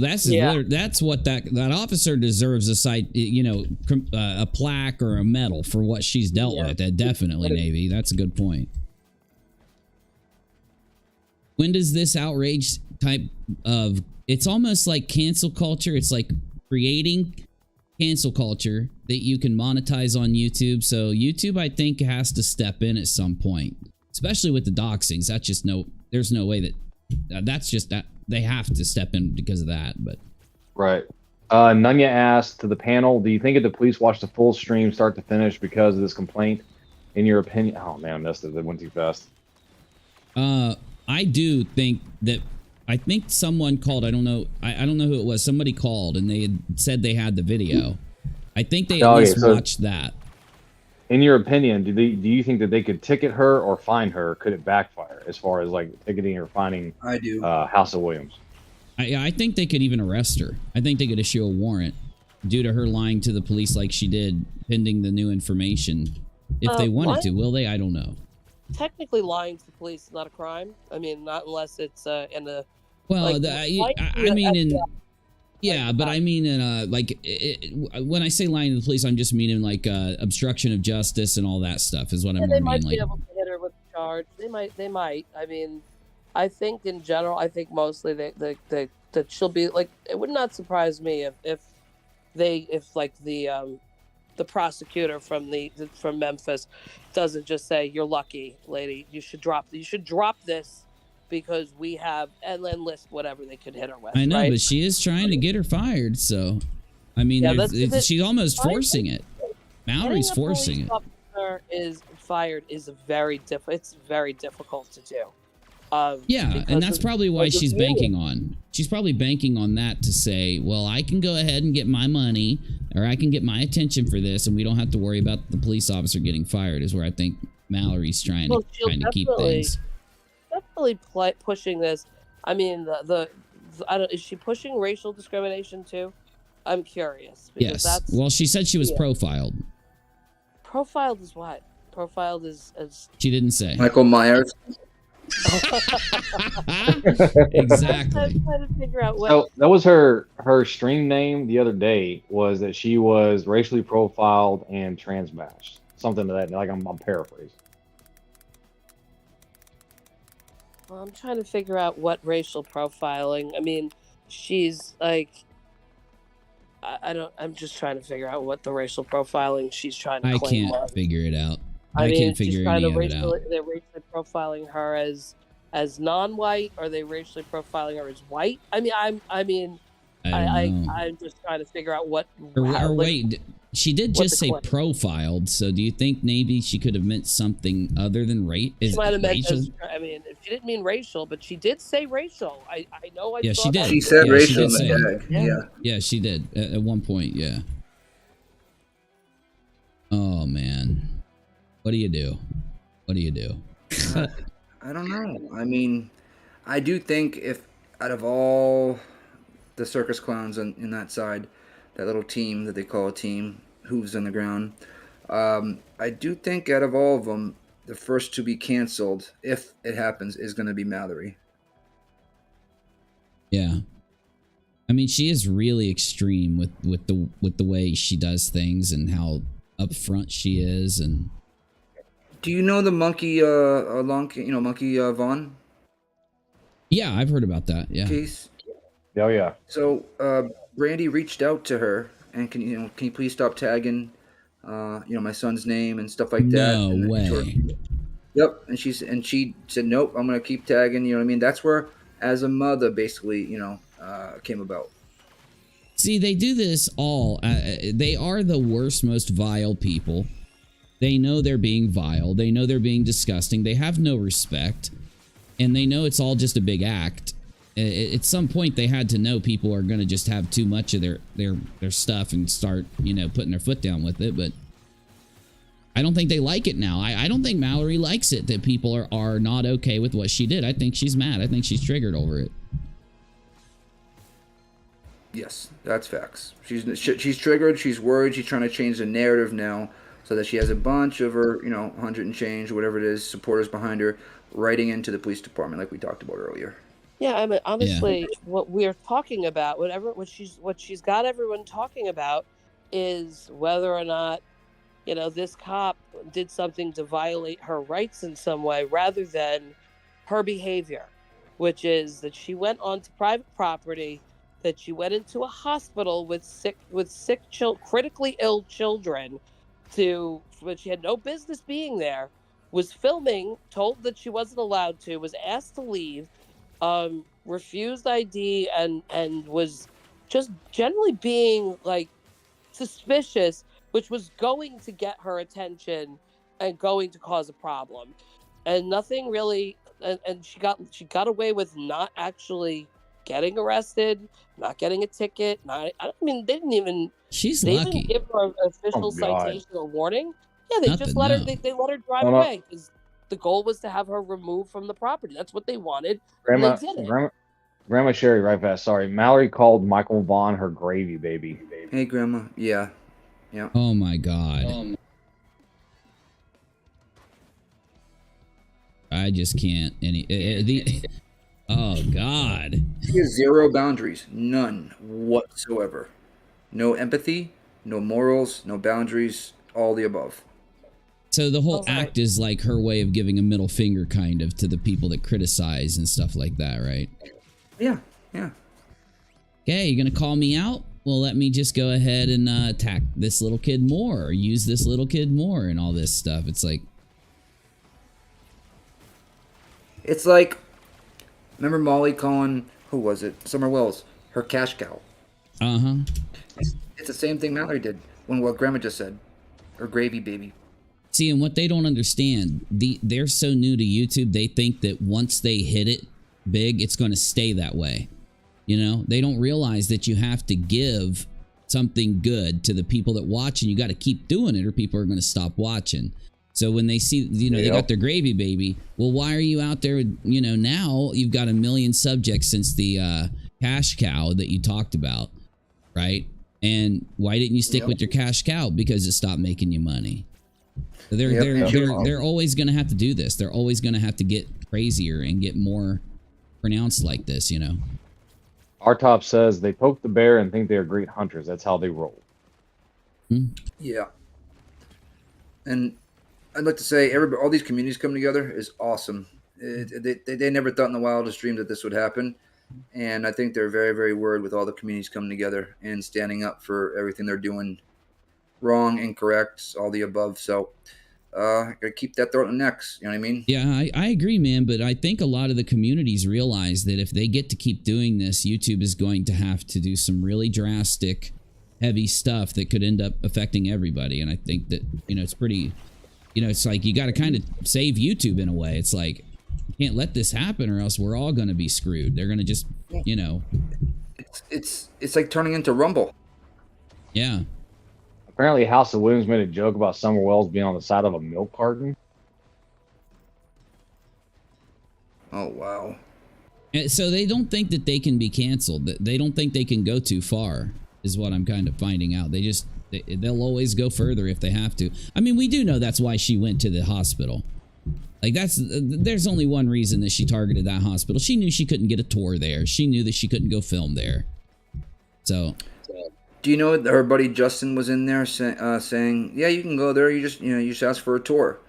what that officer deserves, a plaque or a medal for what she's dealt with. Definitely, Navy. That's a good point. When does this outrage type of, it's almost like cancel culture. It's like creating cancel culture that you can monetize on YouTube. So YouTube, I think, has to step in at some point, especially with the doxings. That's just there's no way that's just that. They have to step in because of that, but right. Nunya asked to the panel, do you think if the police watched the full stream start to finish because of this complaint? In your opinion? Oh man, I missed it. It went too fast. I do think that someone called. I don't know who it was. Somebody called and they had said they had the video. I think they at least watched that. In your opinion, do you think that they could ticket her or fine her? Could it backfire as far as like ticketing or fining? I do. House of Williams. I think they could even arrest her. I think they could issue a warrant due to her lying to the police like she did, pending the new information. If they wanted to, will they? I don't know. Technically, lying to the police is not a crime. I mean, not unless it's in a. Well, yeah, but I mean, when I say lying to the police, I'm just meaning like obstruction of justice and all that stuff is what I'm they meaning. Might be able to hit her with a charge. They might. I mean, I think in general, I think mostly that she'll be like. It would not surprise me if the prosecutor from Memphis doesn't just say, "You're lucky, lady. You should drop this." Because we have, and then list whatever they could hit her with. I know, right? but she is trying to get her fired. So, I mean, she's almost forcing it. Mallory's forcing it. Officer is fired is very difficult to do. Yeah, and that's probably why she's banking on. she's probably banking on that to say, well, I can go ahead and get my money, or I can get my attention for this, and we don't have to worry about the police officer getting fired, is where I think Mallory's trying to kind of keep things. Definitely pushing this. I mean, I don't, is she pushing racial discrimination too? I'm curious. Yes. Well, she said she was profiled. Profiled is what? Profiled is she didn't say. Michael Myers. Exactly. I'm trying to figure out what. So that was her stream name the other day, was that she was racially profiled and trans bashed. Something to that. Like I'm paraphrasing. Well, I'm trying to figure out what racial profiling. I mean, she's like, I'm just trying to figure out what the racial profiling she's trying to claim. I can't figure it out. I mean, can't figure any of it out. They're racially profiling her as non-white, or are they racially profiling her as white? I mean, I'm just trying to figure out what. Wait, she did just say profiled. So do you think maybe she could have meant something other than race? She might have meant. I mean, she didn't mean racial, but she did say racial. I know. Yeah, she did. She said racial. Yeah, she did at one point. Yeah. Oh man. What do you do? What do you do? I don't know. I mean, I do think if out of all the circus clowns in that side, that little team that they call a team, hooves on the ground, I do think out of all of them, the first to be canceled, if it happens, is going to be Mallory. Yeah. I mean, she is really extreme with the way she does things and how upfront she is. And do you know the monkey monkey Vaughn? Yeah, I've heard about that. Yeah. Case. Oh yeah. So Brandy reached out to her and can you please stop tagging my son's name and stuff like that. No way. Yep. And she said, nope, I'm gonna keep tagging, you know what I mean? That's where as a mother basically, came about. See, they do this all. They are the worst, most vile people. They know they're being vile. They know they're being disgusting. They have no respect. And they know it's all just a big act. At some point, they had to know people are going to just have too much of their stuff and start, putting their foot down with it. But I don't think they like it now. I don't think Mallory likes it that people are not okay with what she did. I think she's mad. I think she's triggered over it. Yes, that's facts. She's triggered. She's worried. She's trying to change the narrative now so that she has a bunch of her, 100 and change, whatever it is, supporters behind her, writing into the police department like we talked about earlier. Yeah, I mean, honestly, what we're talking about, what she's got everyone talking about is whether or not, this cop did something to violate her rights in some way, rather than her behavior, which is that she went onto private property, that she went into a hospital with sick critically ill children, but she had no business being there, was filming, told that she wasn't allowed to, was asked to leave, refused ID, and was just generally being like suspicious, which was going to get her attention and going to cause a problem. And nothing really, and she got away with not actually getting arrested, not getting a ticket. They didn't even. She's they lucky. Didn't give her an official citation or warning. Yeah, they just let her. They let her drive away because the goal was to have her removed from the property. That's what they wanted. Grandma Sherry, right fast. Sorry, Mallory called Michael Vaughn her gravy baby. Hey, Grandma. Yeah. Oh my God. I just can't. Oh God. She has zero boundaries, none whatsoever. No empathy, no morals, no boundaries, all the above. So the whole act is like her way of giving a middle finger kind of to the people that criticize and stuff like that, right? Yeah. Okay, you're going to call me out? Well, let me just go ahead and attack this little kid more, or use this little kid more and all this stuff. It's like, remember Molly calling, who was it? Summer Wells, her cash cow. Uh-huh. It's the same thing Mallory did when what Grandma just said. Her gravy baby. See, and what they don't understand, they're so new to YouTube, they think that once they hit it big, it's going to stay that way. You know, they don't realize that you have to give something good to the people that watch, and you got to keep doing it or people are going to stop watching. So when they see, you know, they got their gravy baby, well, why are you out there? You know, now you've got 1 million subjects since the cash cow that you talked about, right? And why didn't you stick with your cash cow? Because it stopped making you money. They're always going to have to do this. They're always going to have to get crazier and get more pronounced like this, you know. Our top says they poke the bear and think they are great hunters. That's how they roll. Yeah. And I'd like to say all these communities coming together is awesome. They never thought in the wildest dream that this would happen. And I think they're very, very worried with all the communities coming together and standing up for everything they're doing wrong, incorrect, all the above. So gotta keep that throat in the necks. You know what I mean? Yeah, I agree, man. But I think a lot of the communities realize that if they get to keep doing this, YouTube is going to have to do some really drastic, heavy stuff that could end up affecting everybody. And I think that, you know, it's pretty, you know, it's like you got to kind of save YouTube in a way. It's like, you can't let this happen or else we're all going to be screwed. They're going to just, you know. It's like turning into Rumble. Yeah. Apparently, House of Williams made a joke about Summer Wells being on the side of a milk carton. Oh, wow. And so they don't think that they can be canceled. They don't think they can go too far, is what I'm kind of finding out. They'll always go further if they have to. I mean, we do know that's why she went to the hospital. Like, there's only one reason that she targeted that hospital. She knew she couldn't get a tour there. She knew that she couldn't go film there. So... Do you know that her buddy Justin was in there saying, "Yeah, you can go there. You just ask for a tour."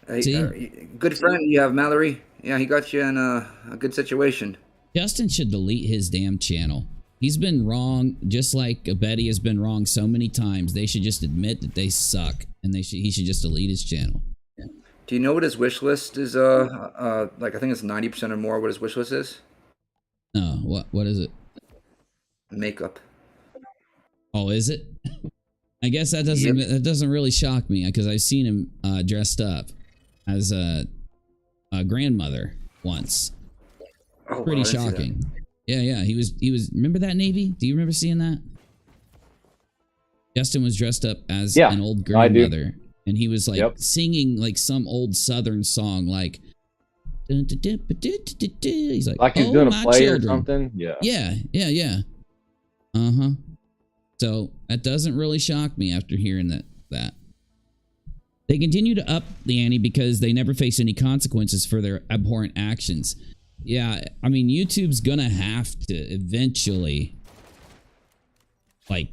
Good friend you have, Mallory. Yeah, he got you in a good situation. Justin should delete his damn channel. He's been wrong, just like Betty has been wrong so many times. They should just admit that they suck, and he should just delete his channel. Do you know what his wish list is? Like I think it's 90% or more. What his wish list is? No, what is it? Makeup. Oh, is it? I guess that doesn't really shock me because I've seen him dressed up as a grandmother once. Oh, pretty shocking. Yeah. He was. Remember that, Navy? Do you remember seeing that? Justin was dressed up as an old grandmother, and he was like singing like some old Southern song, like. He's like he's doing a play or something. Yeah. So that doesn't really shock me after hearing that. They continue to up the ante because they never face any consequences for their abhorrent actions. Yeah, I mean, YouTube's gonna have to eventually, like,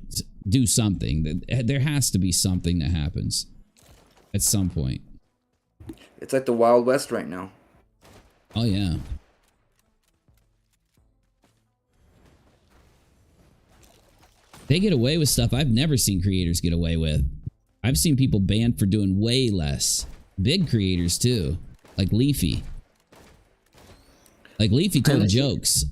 do something. There has to be something that happens at some point. It's like the Wild West right now. Oh, yeah. They get away with stuff I've never seen creators get away with. I've seen people banned for doing way less. Big creators, too. Like Leafy. Like Leafy told jokes.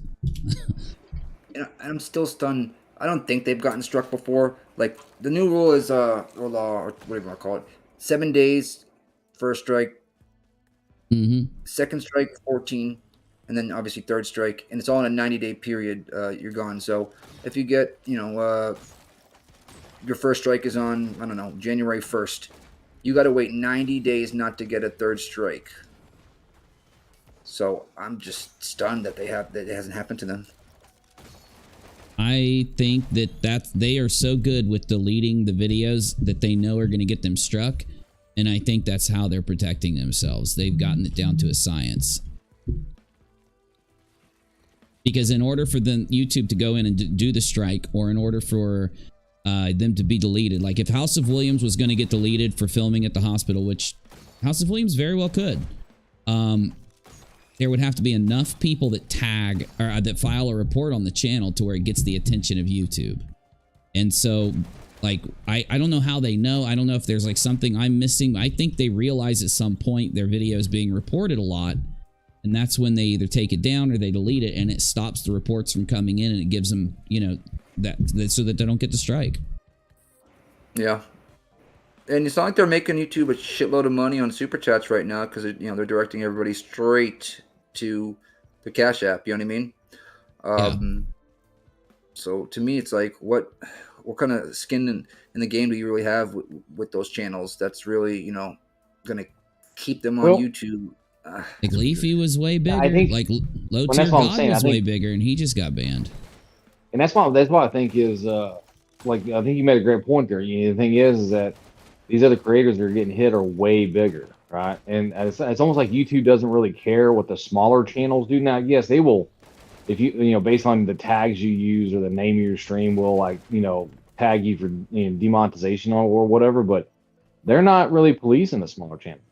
I'm still stunned. I don't think they've gotten struck before. Like, the new rule is, or law, or whatever you want to call it, 7 days, first strike. Second strike, 14. And then obviously third strike, and it's all in a 90-day period. You're gone. So if you get, your first strike is on, I don't know, January 1st, you got to wait 90 days not to get a third strike. So I'm just stunned that it hasn't happened to them. I think that they are so good with deleting the videos that they know are going to get them struck, and I think that's how they're protecting themselves. They've gotten it down to a science. Because in order for YouTube to go in and do the strike, or in order for them to be deleted, like if House of Williams was going to get deleted for filming at the hospital, which House of Williams very well could, there would have to be enough people that tag or that file a report on the channel to where it gets the attention of YouTube. And so, like, I don't know how they know. I don't know if there's like something I'm missing. I think they realize at some point their video is being reported a lot. And that's when they either take it down or they delete it, and it stops the reports from coming in, and it gives them, that so that they don't get the strike. Yeah. And it's not like they're making YouTube a shitload of money on super chats right now because they're directing everybody straight to the Cash App. You know what I mean? So to me, it's like, what kind of skin in the game do you really have with those channels? That's really, you know, gonna keep them on YouTube. Like Leafy was way bigger. I think, like Low well, Tier that's what I'm God saying. was I think, way bigger, and he just got banned. And that's why I think is like, I think you made a great point there. The thing is that these other creators that are getting hit are way bigger, right? And it's almost like YouTube doesn't really care what the smaller channels do. Now, yes, they will, if you know, based on the tags you use or the name of your stream, will, like, you know, tag you for, you know, demonetization or whatever. But they're not really policing the smaller channels.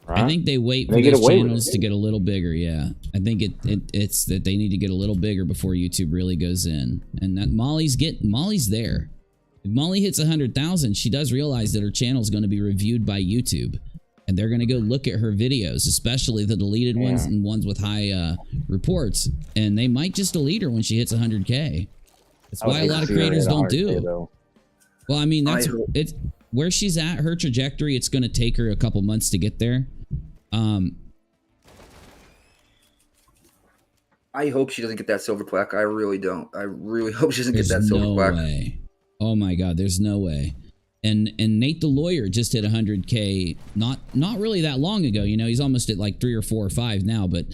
Right? I think they wait for those channels to get a little bigger. Yeah, I think it's that they need to get a little bigger before YouTube really goes in. And that Molly's there. If Molly hits 100,000, she does realize that her channel is going to be reviewed by YouTube, and they're going to go look at her videos, especially the deleted ones and ones with high reports, and they might just delete her when she hits 100K. That's why a lot of creators don't do. Well, I mean, that's it's where she's at, her trajectory. It's going to take her a couple months to get there. I hope she doesn't get that silver plaque. I really don't. I really hope she doesn't get that silver plaque. No way. Oh my God, there's no way. And Nate the lawyer just hit 100K not really that long ago. You know, he's almost at like 3 or 4 or 5 now, but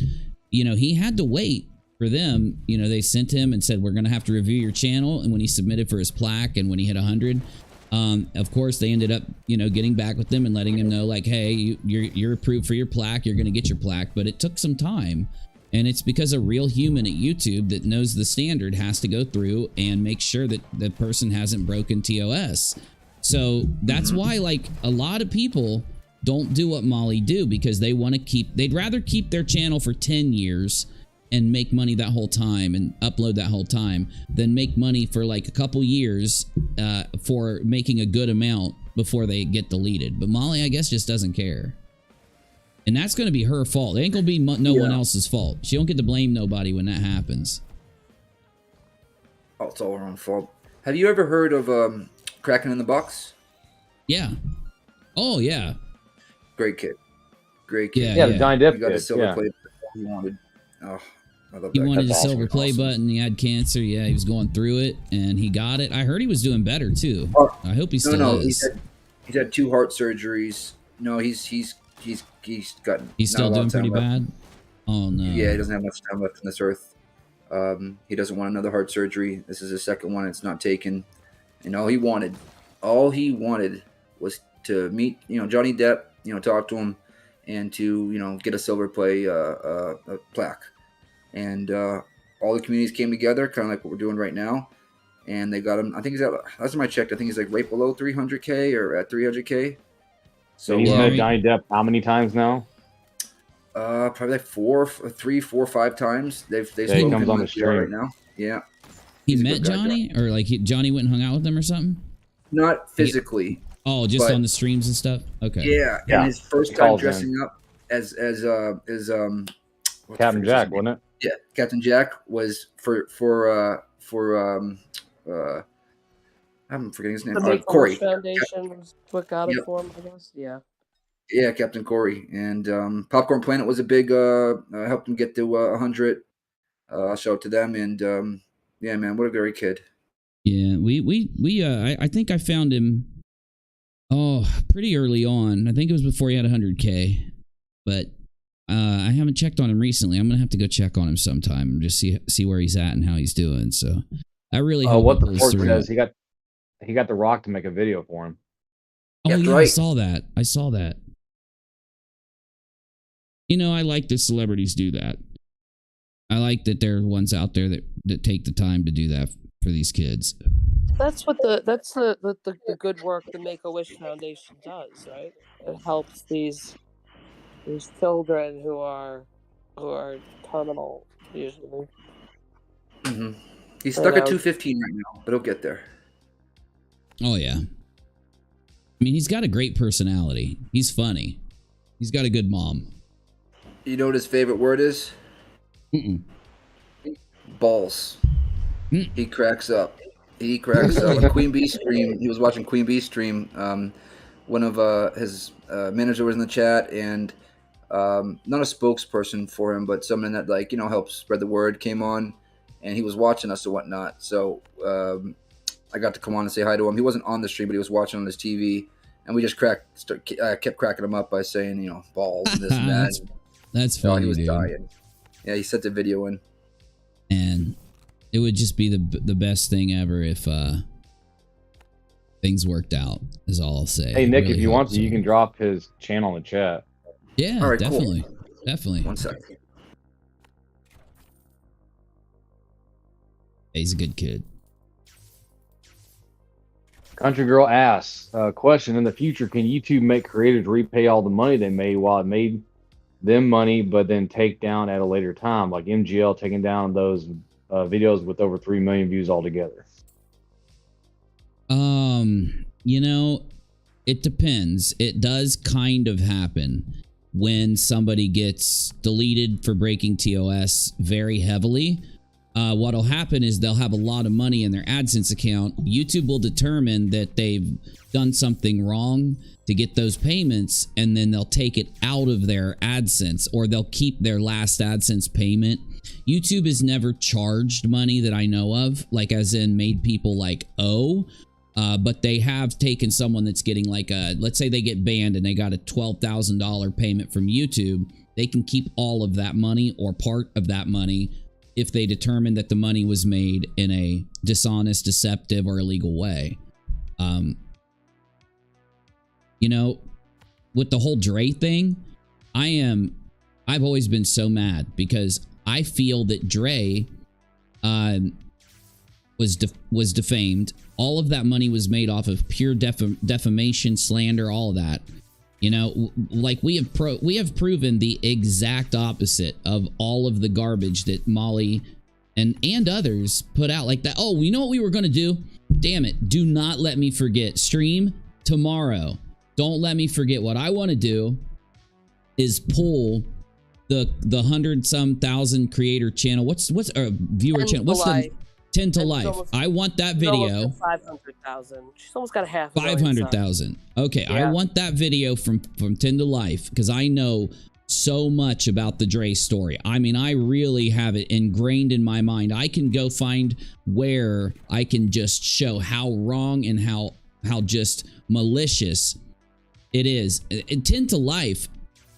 you know, he had to wait for them. You know, they sent him and said, we're going to have to review your channel. And when he submitted for his plaque and when he hit 100, of course they ended up, you know, getting back with them and letting him know, like, hey, you're approved for your plaque. You're going to get your plaque, but it took some time. And it's because a real human at YouTube that knows the standard has to go through and make sure that the person hasn't broken TOS. So that's why, like, a lot of people don't do what Molly do, because they want to they'd rather keep their channel for 10 years and make money that whole time and upload that whole time than make money for like a couple years for making a good amount before they get deleted. But Molly, I guess, just doesn't care. And that's going to be her fault. It ain't going to be no one else's fault. She don't get to blame nobody when that happens. Oh, it's all her own fault. Have you ever heard of Cracking in the Box? Yeah. Oh, yeah. Great kid. Great kid. Yeah, the Johnny Depp He got kid. a silver play he wanted. Oh, I love He that. wanted That's a silver awesome. play button. He had cancer. Yeah, he was going through it, and he got it. I heard he was doing better, too. I hope he still is. He's had 2 heart surgeries. No, he's gotten. He's still doing pretty bad. Oh no. Yeah, he doesn't have much time left on this earth. He doesn't want another heart surgery. This is his second one. It's not taken. And all he wanted was to meet, you know, Johnny Depp, you know, talk to him, and to, you know, get a silver play plaque. And all the communities came together, kind of like what we're doing right now, and they got him. I think he's at, last time I checked, I think he's like right below 300K or at 300K. So he's met Johnny Depp how many times now? Probably like 3, 4, 5 times. They've he comes on the stream right now. Yeah. He met Johnny, or like Johnny went and hung out with him or something? Not physically. Oh, just on the streams and stuff. Okay. Yeah, and his first time dressing up as Captain Jack, wasn't it? Yeah, Captain Jack was for I'm forgetting his name. Corey. Foundation. What got it for him, I guess. Yeah. Yeah, Captain Corey. And Popcorn Planet was a big helped him get to 100. Shout out to them. And yeah, man, what a great kid. Yeah, I think I found him pretty early on. I think it was before he had 100K. But I haven't checked on him recently. I'm gonna have to go check on him sometime and just see where he's at and how he's doing. So I really hope what the report says, he got The Rock to make a video for him. Oh yeah, right. I saw that. You know, I like that celebrities do that. I like that there are ones out there that take the time to do that for these kids. That's the good work the Make-A-Wish Foundation does, right? It helps these children who are terminal usually. Mm-hmm. He's stuck at 215 right now, but he'll get there. Oh yeah. I mean, he's got a great personality. He's funny. He's got a good mom. You know what his favorite word is? Balls. He cracks up. Queen Bee stream. He was watching Queen Bee stream. One of his manager was in the chat, and not a spokesperson for him, but someone that, like, you know, helps spread the word, came on, and he was watching us and whatnot. So I got to come on and say hi to him. He wasn't on the stream, but he was watching on his TV, and we just kept cracking him up by saying, you know, balls and this and that. That's funny, he was dude. dying. Yeah, he sent the video in. And it would just be the best thing ever if things worked out, is all I'll say. Hey, Nick, really if you want so. to, you can drop his channel in the chat. Yeah, all right, definitely. cool. Definitely. 1 second. He's a good kid. Country Girl asks, question, in the future, can YouTube make creators repay all the money they made while it made them money, but then take down at a later time, like MGL taking down those videos with over 3 million views altogether? You know, it depends. It does kind of happen when somebody gets deleted for breaking TOS very heavily. What'll happen is they'll have a lot of money in their AdSense account. YouTube will determine that they've done something wrong to get those payments, and then they'll take it out of their AdSense, or they'll keep their last AdSense payment. YouTube has never charged money that I know of, like as in made people like owe, but they have taken someone that's getting like a, let's say they get banned and they got a $12,000 payment from YouTube. They can keep all of that money or part of that money if they determine that the money was made in a dishonest, deceptive, or illegal way. You know, with the whole Dre thing, I've always been so mad because I feel that Dre was defamed. All of that money was made off of pure defamation, slander, all of that. You know, like we have proven the exact opposite of all of the garbage that Molly and others put out like that. Oh, you know what we were going to do? Damn it. Do not let me forget. Stream tomorrow. Don't let me forget. What I want to do is pull the 100-some thousand creator channel. What's viewer channel? What's the 10 to life? I want that video. 500,000. She's almost got a half. 500,000. Okay, yeah. I want that video from 10 to life because I know so much about the Dre story. I mean, I really have it ingrained in my mind. I can go find where I can just show how wrong and how just malicious it is. And 10 to life,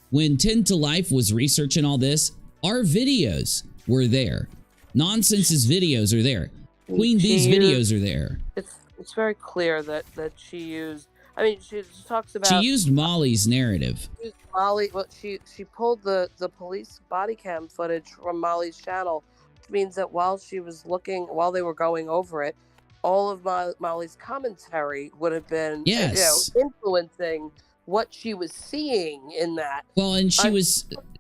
when 10 to life was researching all this, our videos were there. Nonsense's videos are there. Queen Bee's videos are there. It's very clear that she used. I mean, she talks about. She used Molly's narrative. She used Molly. Well, she pulled the police body cam footage from Molly's channel, which means that while they were going over it, all of Molly's commentary would have been influencing what she was seeing in that. Well, and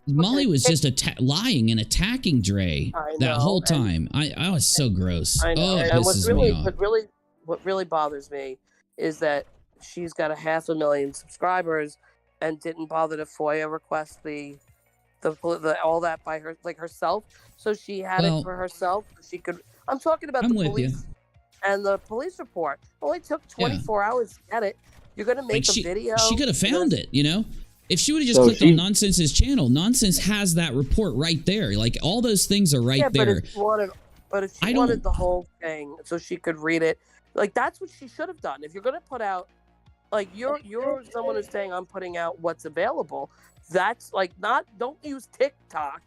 Molly was just lying and attacking Dre that whole time. I was so gross. I know. Oh, it and pisses me off. What really bothers me is that she's got 500,000 subscribers and didn't bother to FOIA request the all that by herself. So she had it for herself. She could. I'm talking about the police and the police report. It only took 24 hours to get it. You're gonna make a video. She could have found it, you know. If she would have just clicked on Nonsense's channel, Nonsense has that report right there. Like all those things are right there. But if she wanted the whole thing so she could read it, like that's what she should have done. If you're gonna put out, like you're someone who's saying I'm putting out what's available. That's like don't use TikTok.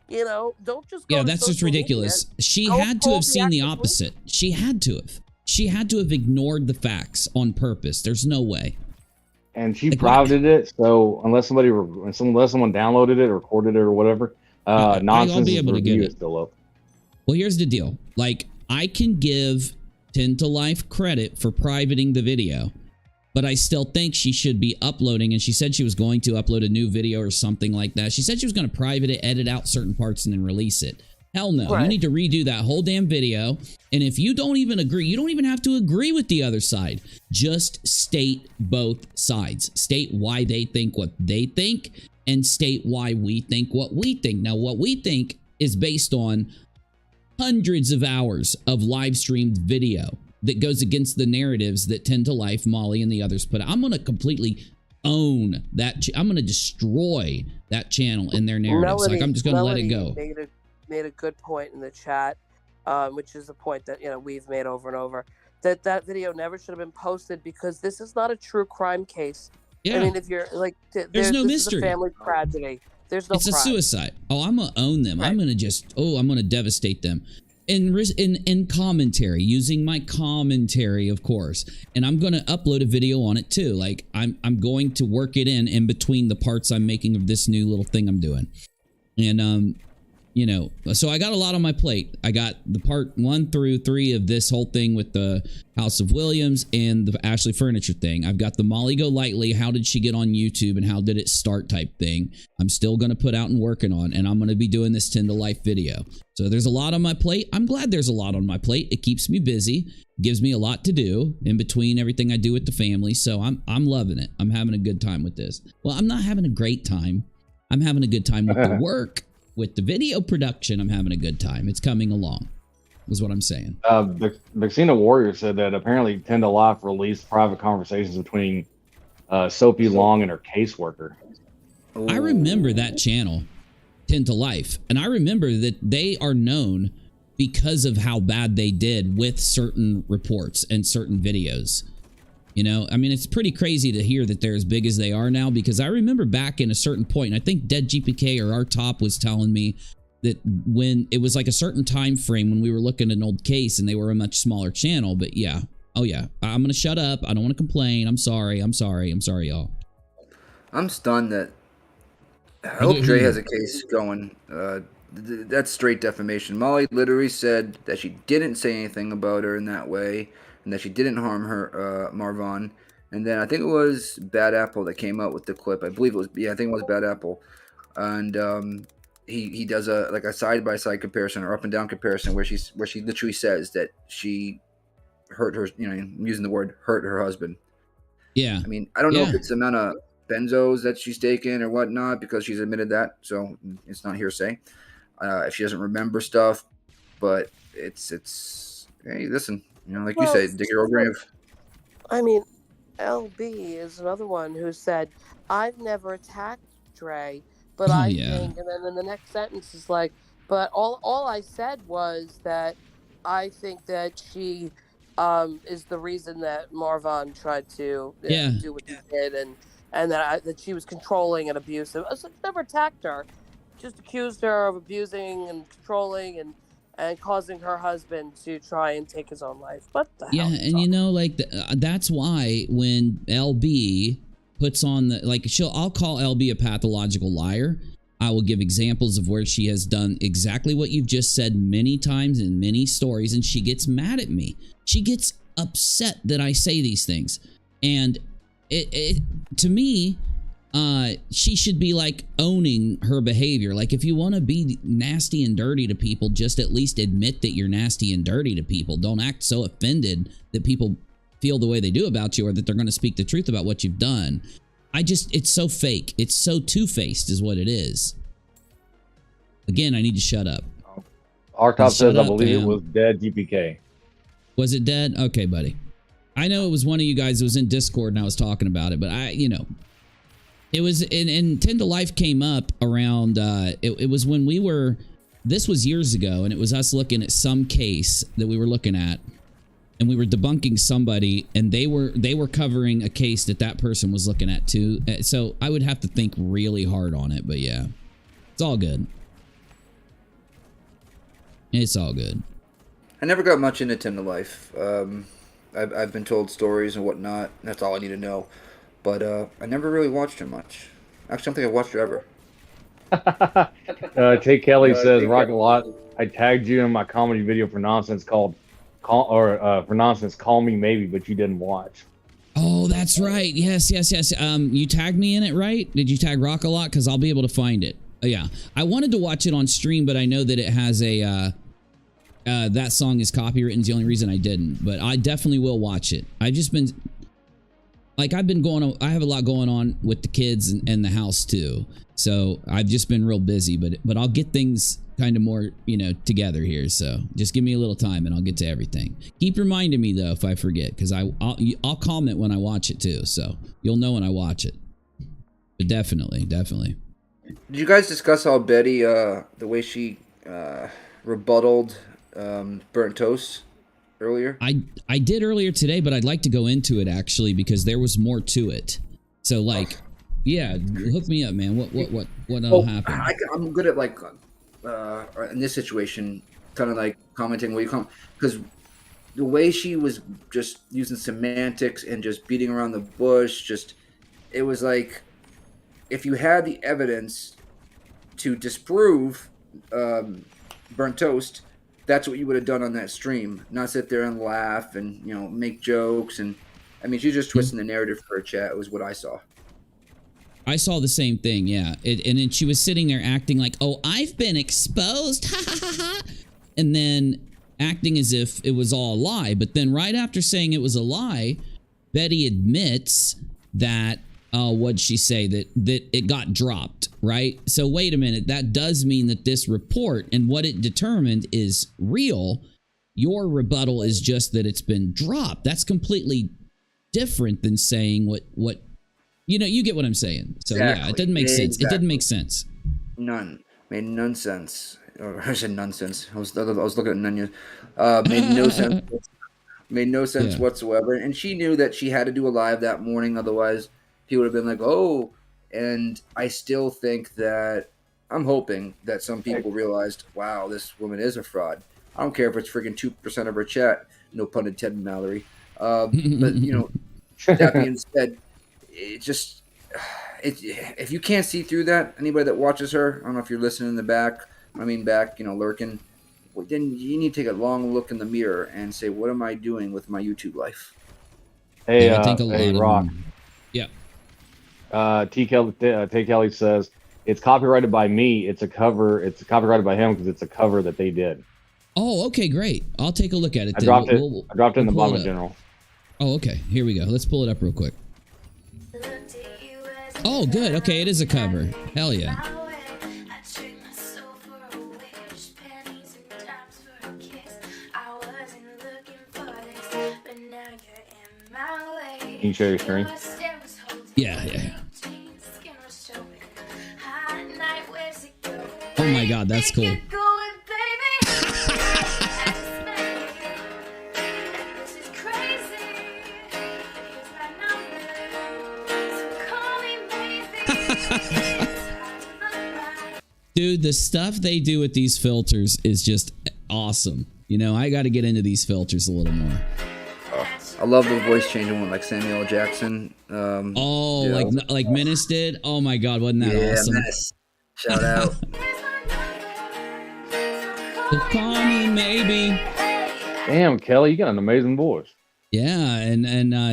You know, don't just go. Yeah, that's just ridiculous. Media. She had to have seen the opposite. She had to have. She had to have ignored the facts on purpose. There's no way. And she privated it, so unless someone downloaded it, or recorded it, or whatever, Nonsense's review is still up. Well, here's the deal. Like, I can give 10 to life credit for privating the video, but I still think she should be uploading, and she said she was going to upload a new video or something like that. She said she was going to private it, edit out certain parts, and then release it. Hell no. Right. You need to redo that whole damn video. And if you don't even agree, you don't even have to agree with the other side. Just state both sides. State why they think what they think, and state why we think what we think. Now, what we think is based on hundreds of hours of live streamed video that goes against the narratives that 10 to life, Molly, and the others put out. I'm going to completely own that. I'm going to destroy that channel and their narratives. Melody, like, I'm just going to let it go. Made a good point in the chat, which is the point that we've made over and over. That video never should have been posted because this is not a true crime case. Yeah. I mean, if you're like, there's no this mystery. Is a family tragedy. There's no. It's crime. a suicide. Oh, I'm gonna own them. Right. I'm gonna just. Oh, I'm gonna devastate them. In commentary, using my commentary, of course, and I'm gonna upload a video on it too. Like I'm going to work it in between the parts I'm making of this new little thing I'm doing, and so I got a lot on my plate. I got the part 1 through 3 of this whole thing with the House of Williams and the Ashley Furniture thing. I've got the Molly Golightly, how did she get on YouTube and how did it start type thing. I'm still going to put out and working on, and I'm going to be doing this 10 to life video. So there's a lot on my plate. I'm glad there's a lot on my plate. It keeps me busy, gives me a lot to do in between everything I do with the family. So I'm loving it. I'm having a good time with this. Well, I'm not having a great time. I'm having a good time with the work. With the video production, I'm having a good time. It's coming along, is what I'm saying. Vixina Warrior said that apparently 10 to Life released private conversations between Sophie Long and her caseworker. I remember that channel, 10 to Life, and I remember that they are known because of how bad they did with certain reports and certain videos. I mean, it's pretty crazy to hear that they're as big as they are now, because I remember back in a certain point, and I think Dead GPK or our top was telling me that when it was like a certain time frame when we were looking at an old case and they were a much smaller channel. But yeah, oh yeah, I'm going to shut up. I don't want to complain. I'm sorry, y'all. I'm stunned that I hope Dre has a case going. That's straight defamation. Molly literally said that she didn't say anything about her in that way, and that she didn't harm her, Marvon. And then I think it was Bad Apple that came out with the clip. I believe it was, I think it was Bad Apple. And he does a side by side comparison or up and down comparison where she literally says that she hurt her. I'm using the word hurt her husband. Yeah. I mean, I don't know if it's the amount of benzos that she's taken or whatnot, because she's admitted that, so it's not hearsay. If she doesn't remember stuff, but it's hey, listen. Like you said, dig your own grave. I mean, LB is another one who said, I've never attacked Dre, but think, and then in the next sentence is like, but all I said was that I think that she is the reason that Marvon tried to do what he did, and that she was controlling and abusive. I never attacked her, just accused her of abusing and controlling and causing her husband to try and take his own life. What the hell? Yeah, and that's why when LB puts on I'll call LB a pathological liar. I will give examples of where she has done exactly what you've just said many times in many stories, and she gets mad at me. She gets upset that I say these things. And to me, she should be owning her behavior. If you want to be nasty and dirty to people, just at least admit that you're nasty and dirty to people. Don't act so offended that people feel the way they do about you, or that they're going to speak the truth about what you've done. It's so fake. It's so two-faced is what it is. Again, I need to shut up. Our top says, I believe it was Dead GPK. Was it Dead? Okay, buddy. I know it was one of you guys that was in Discord and I was talking about it, but it was and 10 to Life came up around, it was when this was years ago, and it was us looking at some case that we were looking at, and we were debunking somebody, and they were covering a case that person was looking at too. So I would have to think really hard on it, but yeah, it's all good. It's all good. I never got much into 10 to Life. I've been told stories and whatnot. That's all I need to know. But I never really watched her much. Actually, I don't think I've watched her ever. Tate Kelly says, rockAlot, I tagged you in my comedy video for Nonsense for Nonsense, Call Me Maybe, but you didn't watch. Oh, that's right. Yes. You tagged me in it, right? Did you tag rockAlot? Because I'll be able to find it. Oh, yeah. I wanted to watch it on stream, but I know that it has a... that song is copywritten is the only reason I didn't, but I definitely will watch it. I've just been... I have a lot going on with the kids and the house too. So I've just been real busy, but I'll get things kind of more, together here. So just give me a little time and I'll get to everything. Keep reminding me though if I forget, because I'll comment when I watch it too. So you'll know when I watch it. Definitely. Did you guys discuss how Betty, the way she rebutted burnt toast earlier? I did earlier today, but I'd like to go into it actually because there was more to it. So like, yeah, hook me up, man. What happened? I'm good at like in this situation, kind of like commenting what you comment, because the way she was just using semantics and just beating around the bush, it was like if you had the evidence to disprove burnt toast, that's what you would have done on that stream, not sit there and laugh and make jokes. And I mean, she's just twisting the narrative for her chat. Was what I saw. I saw the same thing, yeah. And then she was sitting there acting like, oh, I've been exposed, and then acting as if it was all a lie. But then right after saying it was a lie, Betty admits that, what'd she say? That it got dropped, right? So wait a minute, that does mean that this report and what it determined is real. Your rebuttal is just that it's been dropped. That's completely different than saying what you get what I'm saying. So yeah, it didn't make sense. It didn't make sense. Made none sense. Or I said nonsense. I was looking at none. Made no sense. Made no sense whatsoever. And she knew that she had to do a live that morning, otherwise he would have been like, oh. And I still think that I'm hoping that some people realized, wow, this woman is a fraud. I don't care if it's freaking 2% of her chat. No pun intended, Mallory. But that being said, if you can't see through that, anybody that watches her, I don't know if you're listening in the back, lurking, well, then you need to take a long look in the mirror and say, what am I doing with my YouTube life? Hey, I think a lot of Rock. Yeah. T. Kelly says it's copyrighted by me. It's a cover. It's copyrighted by him because it's a cover that they did. Oh, okay, great. I'll take a look at it. I dropped it in the bottom of general. Oh, okay. Here we go. Let's pull it up real quick. Oh, good. Okay, it is a cover. Hell yeah. Can you share your screen? Yeah. Oh my god, that's cool. Dude, the stuff they do with these filters is just awesome. I got to get into these filters a little more. I love the voice changing one, like Samuel L. Jackson. Like Menace did. Oh my god, wasn't that awesome? Menace. Shout out. Call me maybe. Damn, Kelly, you got an amazing voice. Yeah, and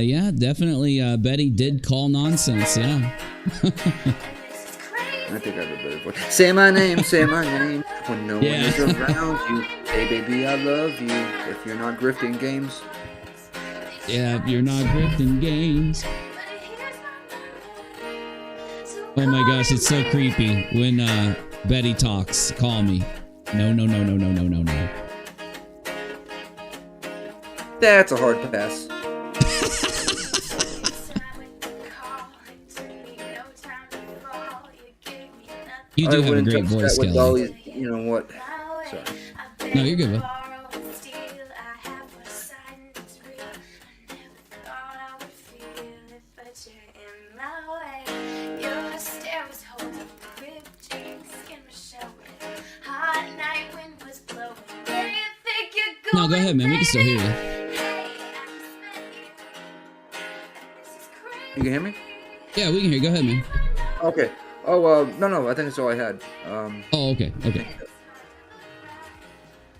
yeah, definitely. Betty did call nonsense. Yeah. I think I have a better voice. Say my name when no one is around you. Hey baby, I love you. If you're not grifting games. Yeah, if you're not grifting games. Oh my gosh, it's so creepy when Betty talks. Call me. No. That's a hard pass. You do have a great voice, Kelly. You know what? Sorry. No, you're good, bud. No, go ahead, man. We can still hear you. You can hear me? Yeah, we can hear you. Go ahead, man. Okay. Oh, no. I think that's all I had. Oh, okay.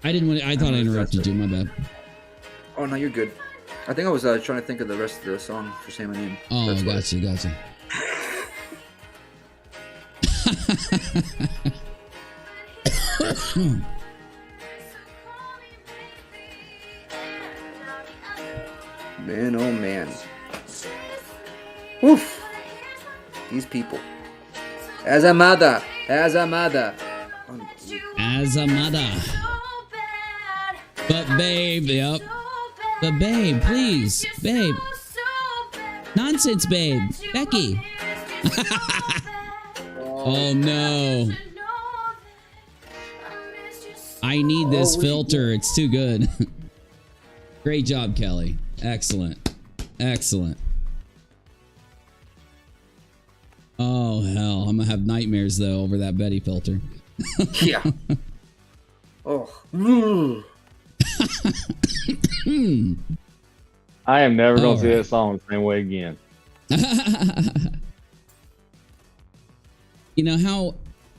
I thought I interrupted you. My bad. Oh, no, you're good. I think I was trying to think of the rest of the song for Say My Name. Oh, gotcha. Man, oh man. Woof. These people. As a mother. But babe, yep. But babe, please. Babe. Nonsense, babe. Becky. Oh no. I need this filter. It's too good. Great job, Kelly. Excellent. Excellent. Oh, hell. I'm going to have nightmares, though, over that Betty filter. Yeah. Oh. I am never going to see that song the same way again. You know how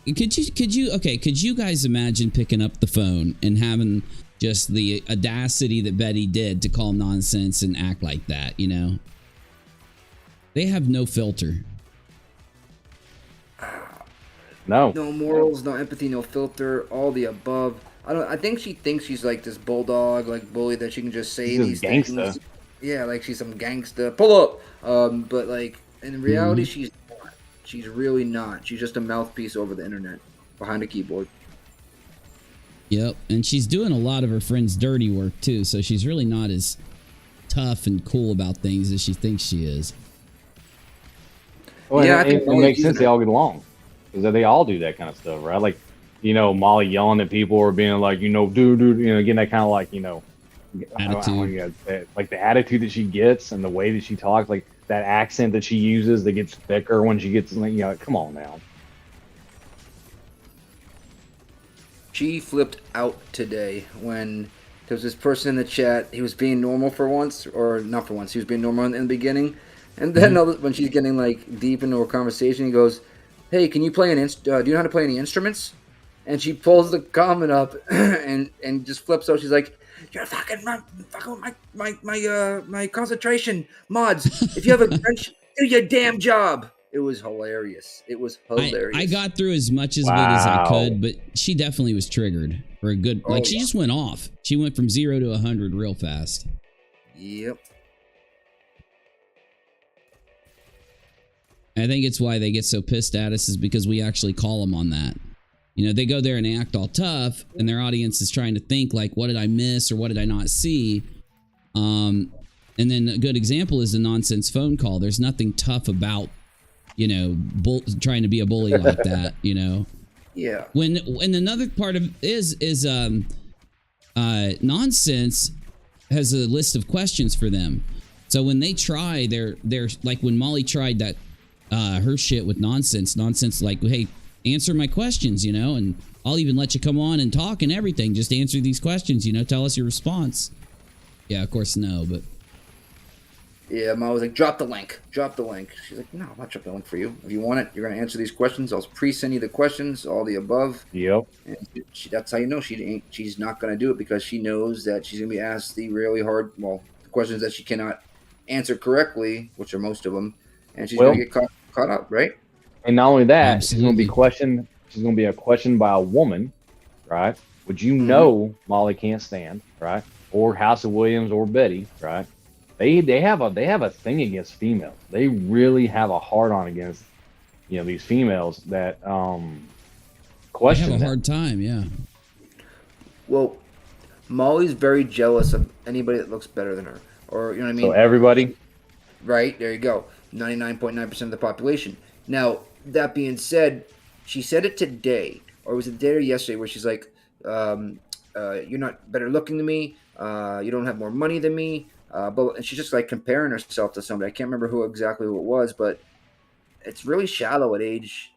could you guys imagine picking up the phone and having just the audacity that Betty did to call nonsense and act like that, you know? They have no filter. No morals, no empathy, no filter, all the above. I think she thinks she's like this bulldog, like bully, that she can just say these things. Yeah, like she's some gangsta. Pull up. But like in reality, she's not. She's really not. She's just a mouthpiece over the internet behind a keyboard. Yep, and she's doing a lot of her friends' dirty work too, so she's really not as tough and cool about things as she thinks she is. Well, yeah, it makes sense. They all get along because they all do that kind of stuff, right? Like, you know, Molly yelling at people or being like, you know, dude, you know, getting that kind of like, you know, attitude. Like the attitude that she gets and the way that she talks, like that accent that she uses that gets thicker when she gets, like, you know, come on now. She flipped out today when there was this person in the chat. He was being normal for once, or not for once. He was being normal in the beginning, and then when she's getting like deep into a conversation, he goes, "Hey, can you play do you know how to play any instruments?" And she pulls the comment up and just flips out. She's like, "You're fucking my concentration mods. If you have a wrench, do your damn job." It was hilarious. It was hilarious. I got through as much of it as I could, but she definitely was triggered for a good. Like she just went off. She went from 0 to 100 real fast. Yep. I think it's why they get so pissed at us is because we actually call them on that. You know, they go there and they act all tough, and their audience is trying to think like, what did I miss or what did I not see? And then a good example is the nonsense phone call. There's nothing tough about, you know, trying to be a bully like that, you know? Yeah. When another part of is nonsense has a list of questions for them. So when they try, they're like when Molly tried that her shit with nonsense like, hey, answer my questions, you know, and I'll even let you come on and talk and everything. Just answer these questions, you know, tell us your response. Yeah, of course, no, but. Yeah, Molly was like, drop the link. Drop the link. She's like, no, I'm not dropping the link for you. If you want it, you're going to answer these questions. I'll pre-send you the questions, all the above. Yep. And that's how you know she's not going to do it, because she knows that she's going to be asked the really hard, the questions that she cannot answer correctly, which are most of them, and she's going to get caught up, right? And not only that, Absolutely. she's going to be questioned. She's going to be a question by a woman, right? Which you know Molly can't stand, right? Or House of Williams or Betty, right? They have a thing against females. They really have a hard on against, you know, these females that question. They have a hard time, yeah. Well, Molly's very jealous of anybody that looks better than her, or you know what I mean. So everybody, right there, you go. 99.9% of the population. Now that being said, she said it today, or was it the day or yesterday, where she's like, "You're not better looking than me. You don't have more money than me." And she's just like comparing herself to somebody. I can't remember who it was, but it's really shallow at age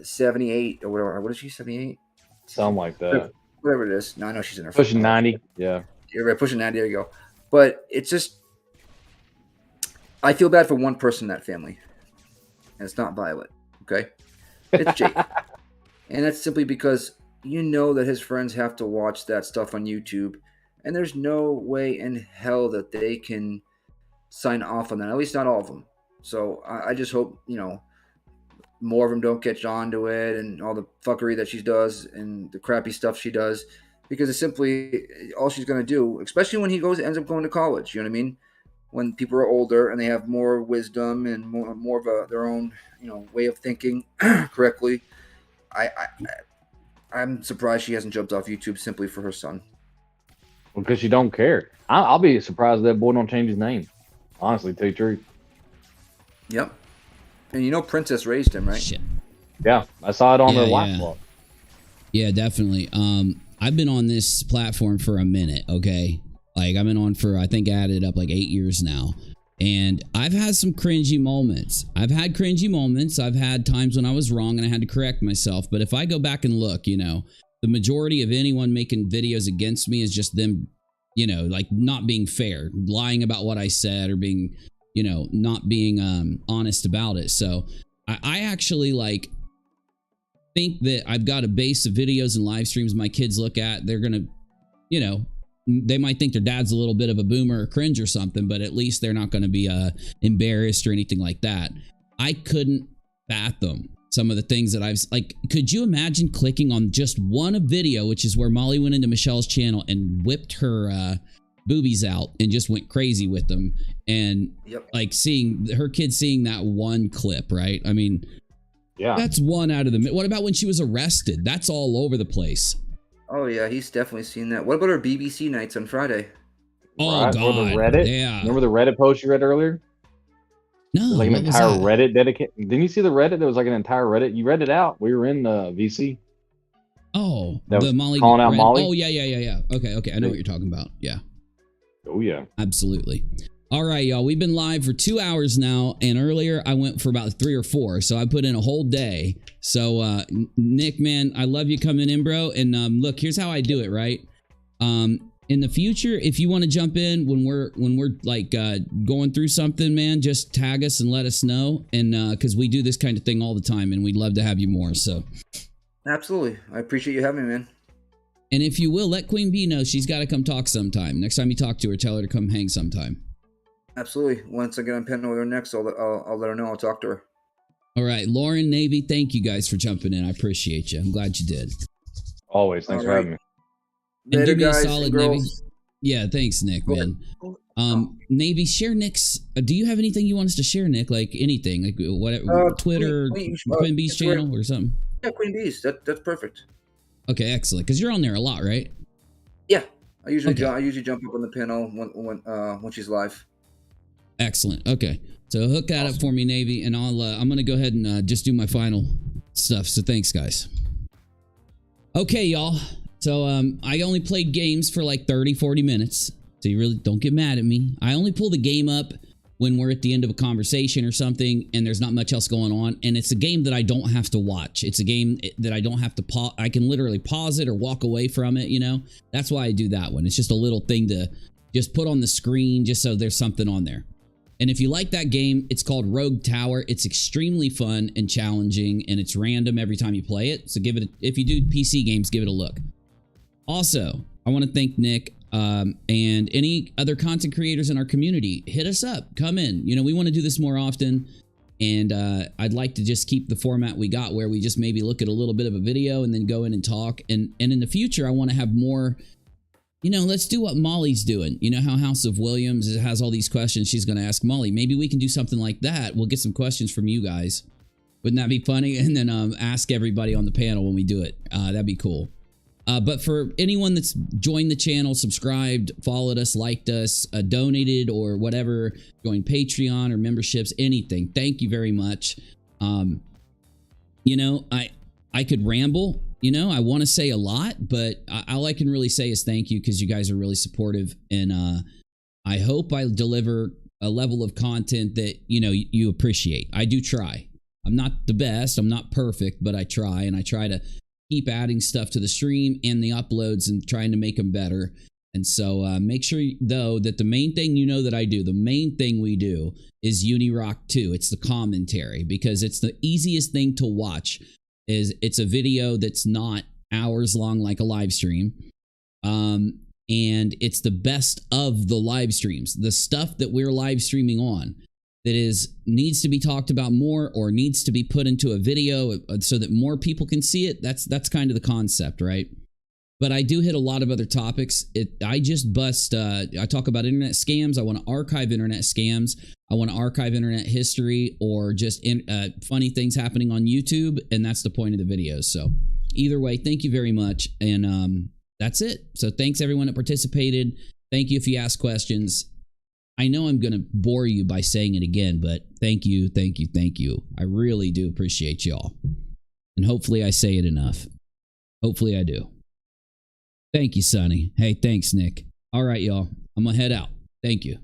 78 or whatever. What is she, 78? Something like that. Whatever it is. No, I know she's in her pushing 90. Yeah. You're right, pushing 90. There you go. But it's just, I feel bad for one person in that family, and it's not Violet. Okay, it's Jake, and that's simply because you know that his friends have to watch that stuff on YouTube. And there's no way in hell that they can sign off on that. At least not all of them. So I just hope, you know, more of them don't catch on to it and all the fuckery that she does and the crappy stuff she does. Because it's simply all she's going to do, especially when he ends up going to college. You know what I mean? When people are older and they have more wisdom and more of their own, you know, way of thinking correctly. I'm surprised she hasn't jumped off YouTube simply for her son. Because you don't care. I'll be surprised that boy don't change his name. Honestly, to tell you the truth. Yep. And you know Princess raised him, right? Shit. Yeah, I saw it on the Yeah. laptop. Yeah, definitely. I've been on this platform for a minute, okay? Like, I've been on for, I think I added up like 8 years now. And I've had some cringy moments. I've had cringy moments. I've had times when I was wrong and I had to correct myself. But if I go back and look, you know, the majority of anyone making videos against me is just them, you know, like not being fair, lying about what I said or being, you know, not being honest about it. So I actually like think that I've got a base of videos and live streams my kids look at. They're going to, you know, they might think their dad's a little bit of a boomer or cringe or something, but at least they're not going to be embarrassed or anything like that. I couldn't fathom some of the things that I've, like, could you imagine clicking on just one video, which is where Molly went into Michelle's channel and whipped her boobies out and just went crazy with them, and like seeing her kids seeing that one clip, right? I mean, yeah, that's one out of the. What about when she was arrested? That's all over the place. Oh yeah, he's definitely seen that. What about our BBC nights on Friday? Oh right, God, or the Reddit. Yeah, remember the Reddit post you read earlier? No, like an entire Reddit dedicated. Didn't you see the Reddit? There was like an entire Reddit. You read it out. We were in VC. Oh, that the Molly calling out Molly. Oh yeah. Okay. I know what you're talking about. Yeah. Oh yeah. Absolutely. All right, y'all. We've been live for 2 hours now, and earlier I went for about 3 or 4, so I put in a whole day. So, Nick, man, I love you coming in, bro. And look, here's how I do it, right? In the future, if you want to jump in when we're like going through something, man, just tag us and let us know, and because we do this kind of thing all the time, and we'd love to have you more. So, absolutely, I appreciate you having me, man. And if you will, let Queen Bee know she's got to come talk sometime. Next time you talk to her, tell her to come hang sometime. Absolutely. Once I get on panel with her next, I'll let her know. I'll talk to her. All right, Lauren, Navy, thank you guys for jumping in. I appreciate you. I'm glad you did. Always. Thanks for having me. And Later, do me guys, a solid, and Navy. Yeah, thanks, Nick, man. Navy, share Nick's. Do you have anything you want us to share, Nick? Like anything, like whatever, Twitter, Queen Bee's channel, or something? Yeah, Queen Bee's. That's perfect. Okay, excellent. Because you're on there a lot, right? Yeah, I usually jump up on the panel when she's live. Excellent. Okay, so hook that up for me, Navy, and I'm gonna go ahead and just do my final stuff. So thanks, guys. Okay, y'all. So I only played games for like 30-40 minutes. So you really don't get mad at me. I only pull the game up when we're at the end of a conversation or something and there's not much else going on, and it's a game that I don't have to watch. It's a game that I don't have to pause. I can literally pause it or walk away from it, you know? That's why I do that one. It's just a little thing to just put on the screen just so there's something on there. And if you like that game, it's called Rogue Tower. It's extremely fun and challenging, and it's random every time you play it. So give it if you do PC games, give it a look. Also, I want to thank Nick and any other content creators in our community. Hit us up. Come in. You know, we want to do this more often. And I'd like to just keep the format we got where we just maybe look at a little bit of a video and then go in and talk. And in the future, I want to have more, you know, let's do what Molly's doing. You know how House of Williams has all these questions she's going to ask Molly. Maybe we can do something like that. We'll get some questions from you guys. Wouldn't that be funny? And then ask everybody on the panel when we do it. That'd be cool. But for anyone that's joined the channel, subscribed, followed us, liked us, donated or whatever, joined Patreon or memberships, anything, thank you very much. You know, I could ramble, you know, I want to say a lot, but all I can really say is thank you because you guys are really supportive. And I hope I deliver a level of content that, you know, you appreciate. I do try. I'm not the best. I'm not perfect, but I try, and I try to keep adding stuff to the stream and the uploads and trying to make them better. And so make sure, though, that the main thing you know that I do, the main thing we do is Unirock 2. It's the commentary because it's the easiest thing to watch. It's a video that's not hours long like a live stream. And it's the best of the live streams. The stuff that we're live streaming on that needs to be talked about more or needs to be put into a video so that more people can see it. That's kind of the concept, right? But I do hit a lot of other topics. I just bust, I talk about internet scams. I want to archive internet scams. I want to archive internet history or just funny things happening on YouTube. And that's the point of the videos. So either way, thank you very much. And that's it. So thanks everyone that participated. Thank you if you asked questions. I know I'm going to bore you by saying it again, but thank you, thank you, thank you. I really do appreciate y'all. And hopefully I say it enough. Hopefully I do. Thank you, Sonny. Hey, thanks, Nick. All right, y'all. I'm going to head out. Thank you.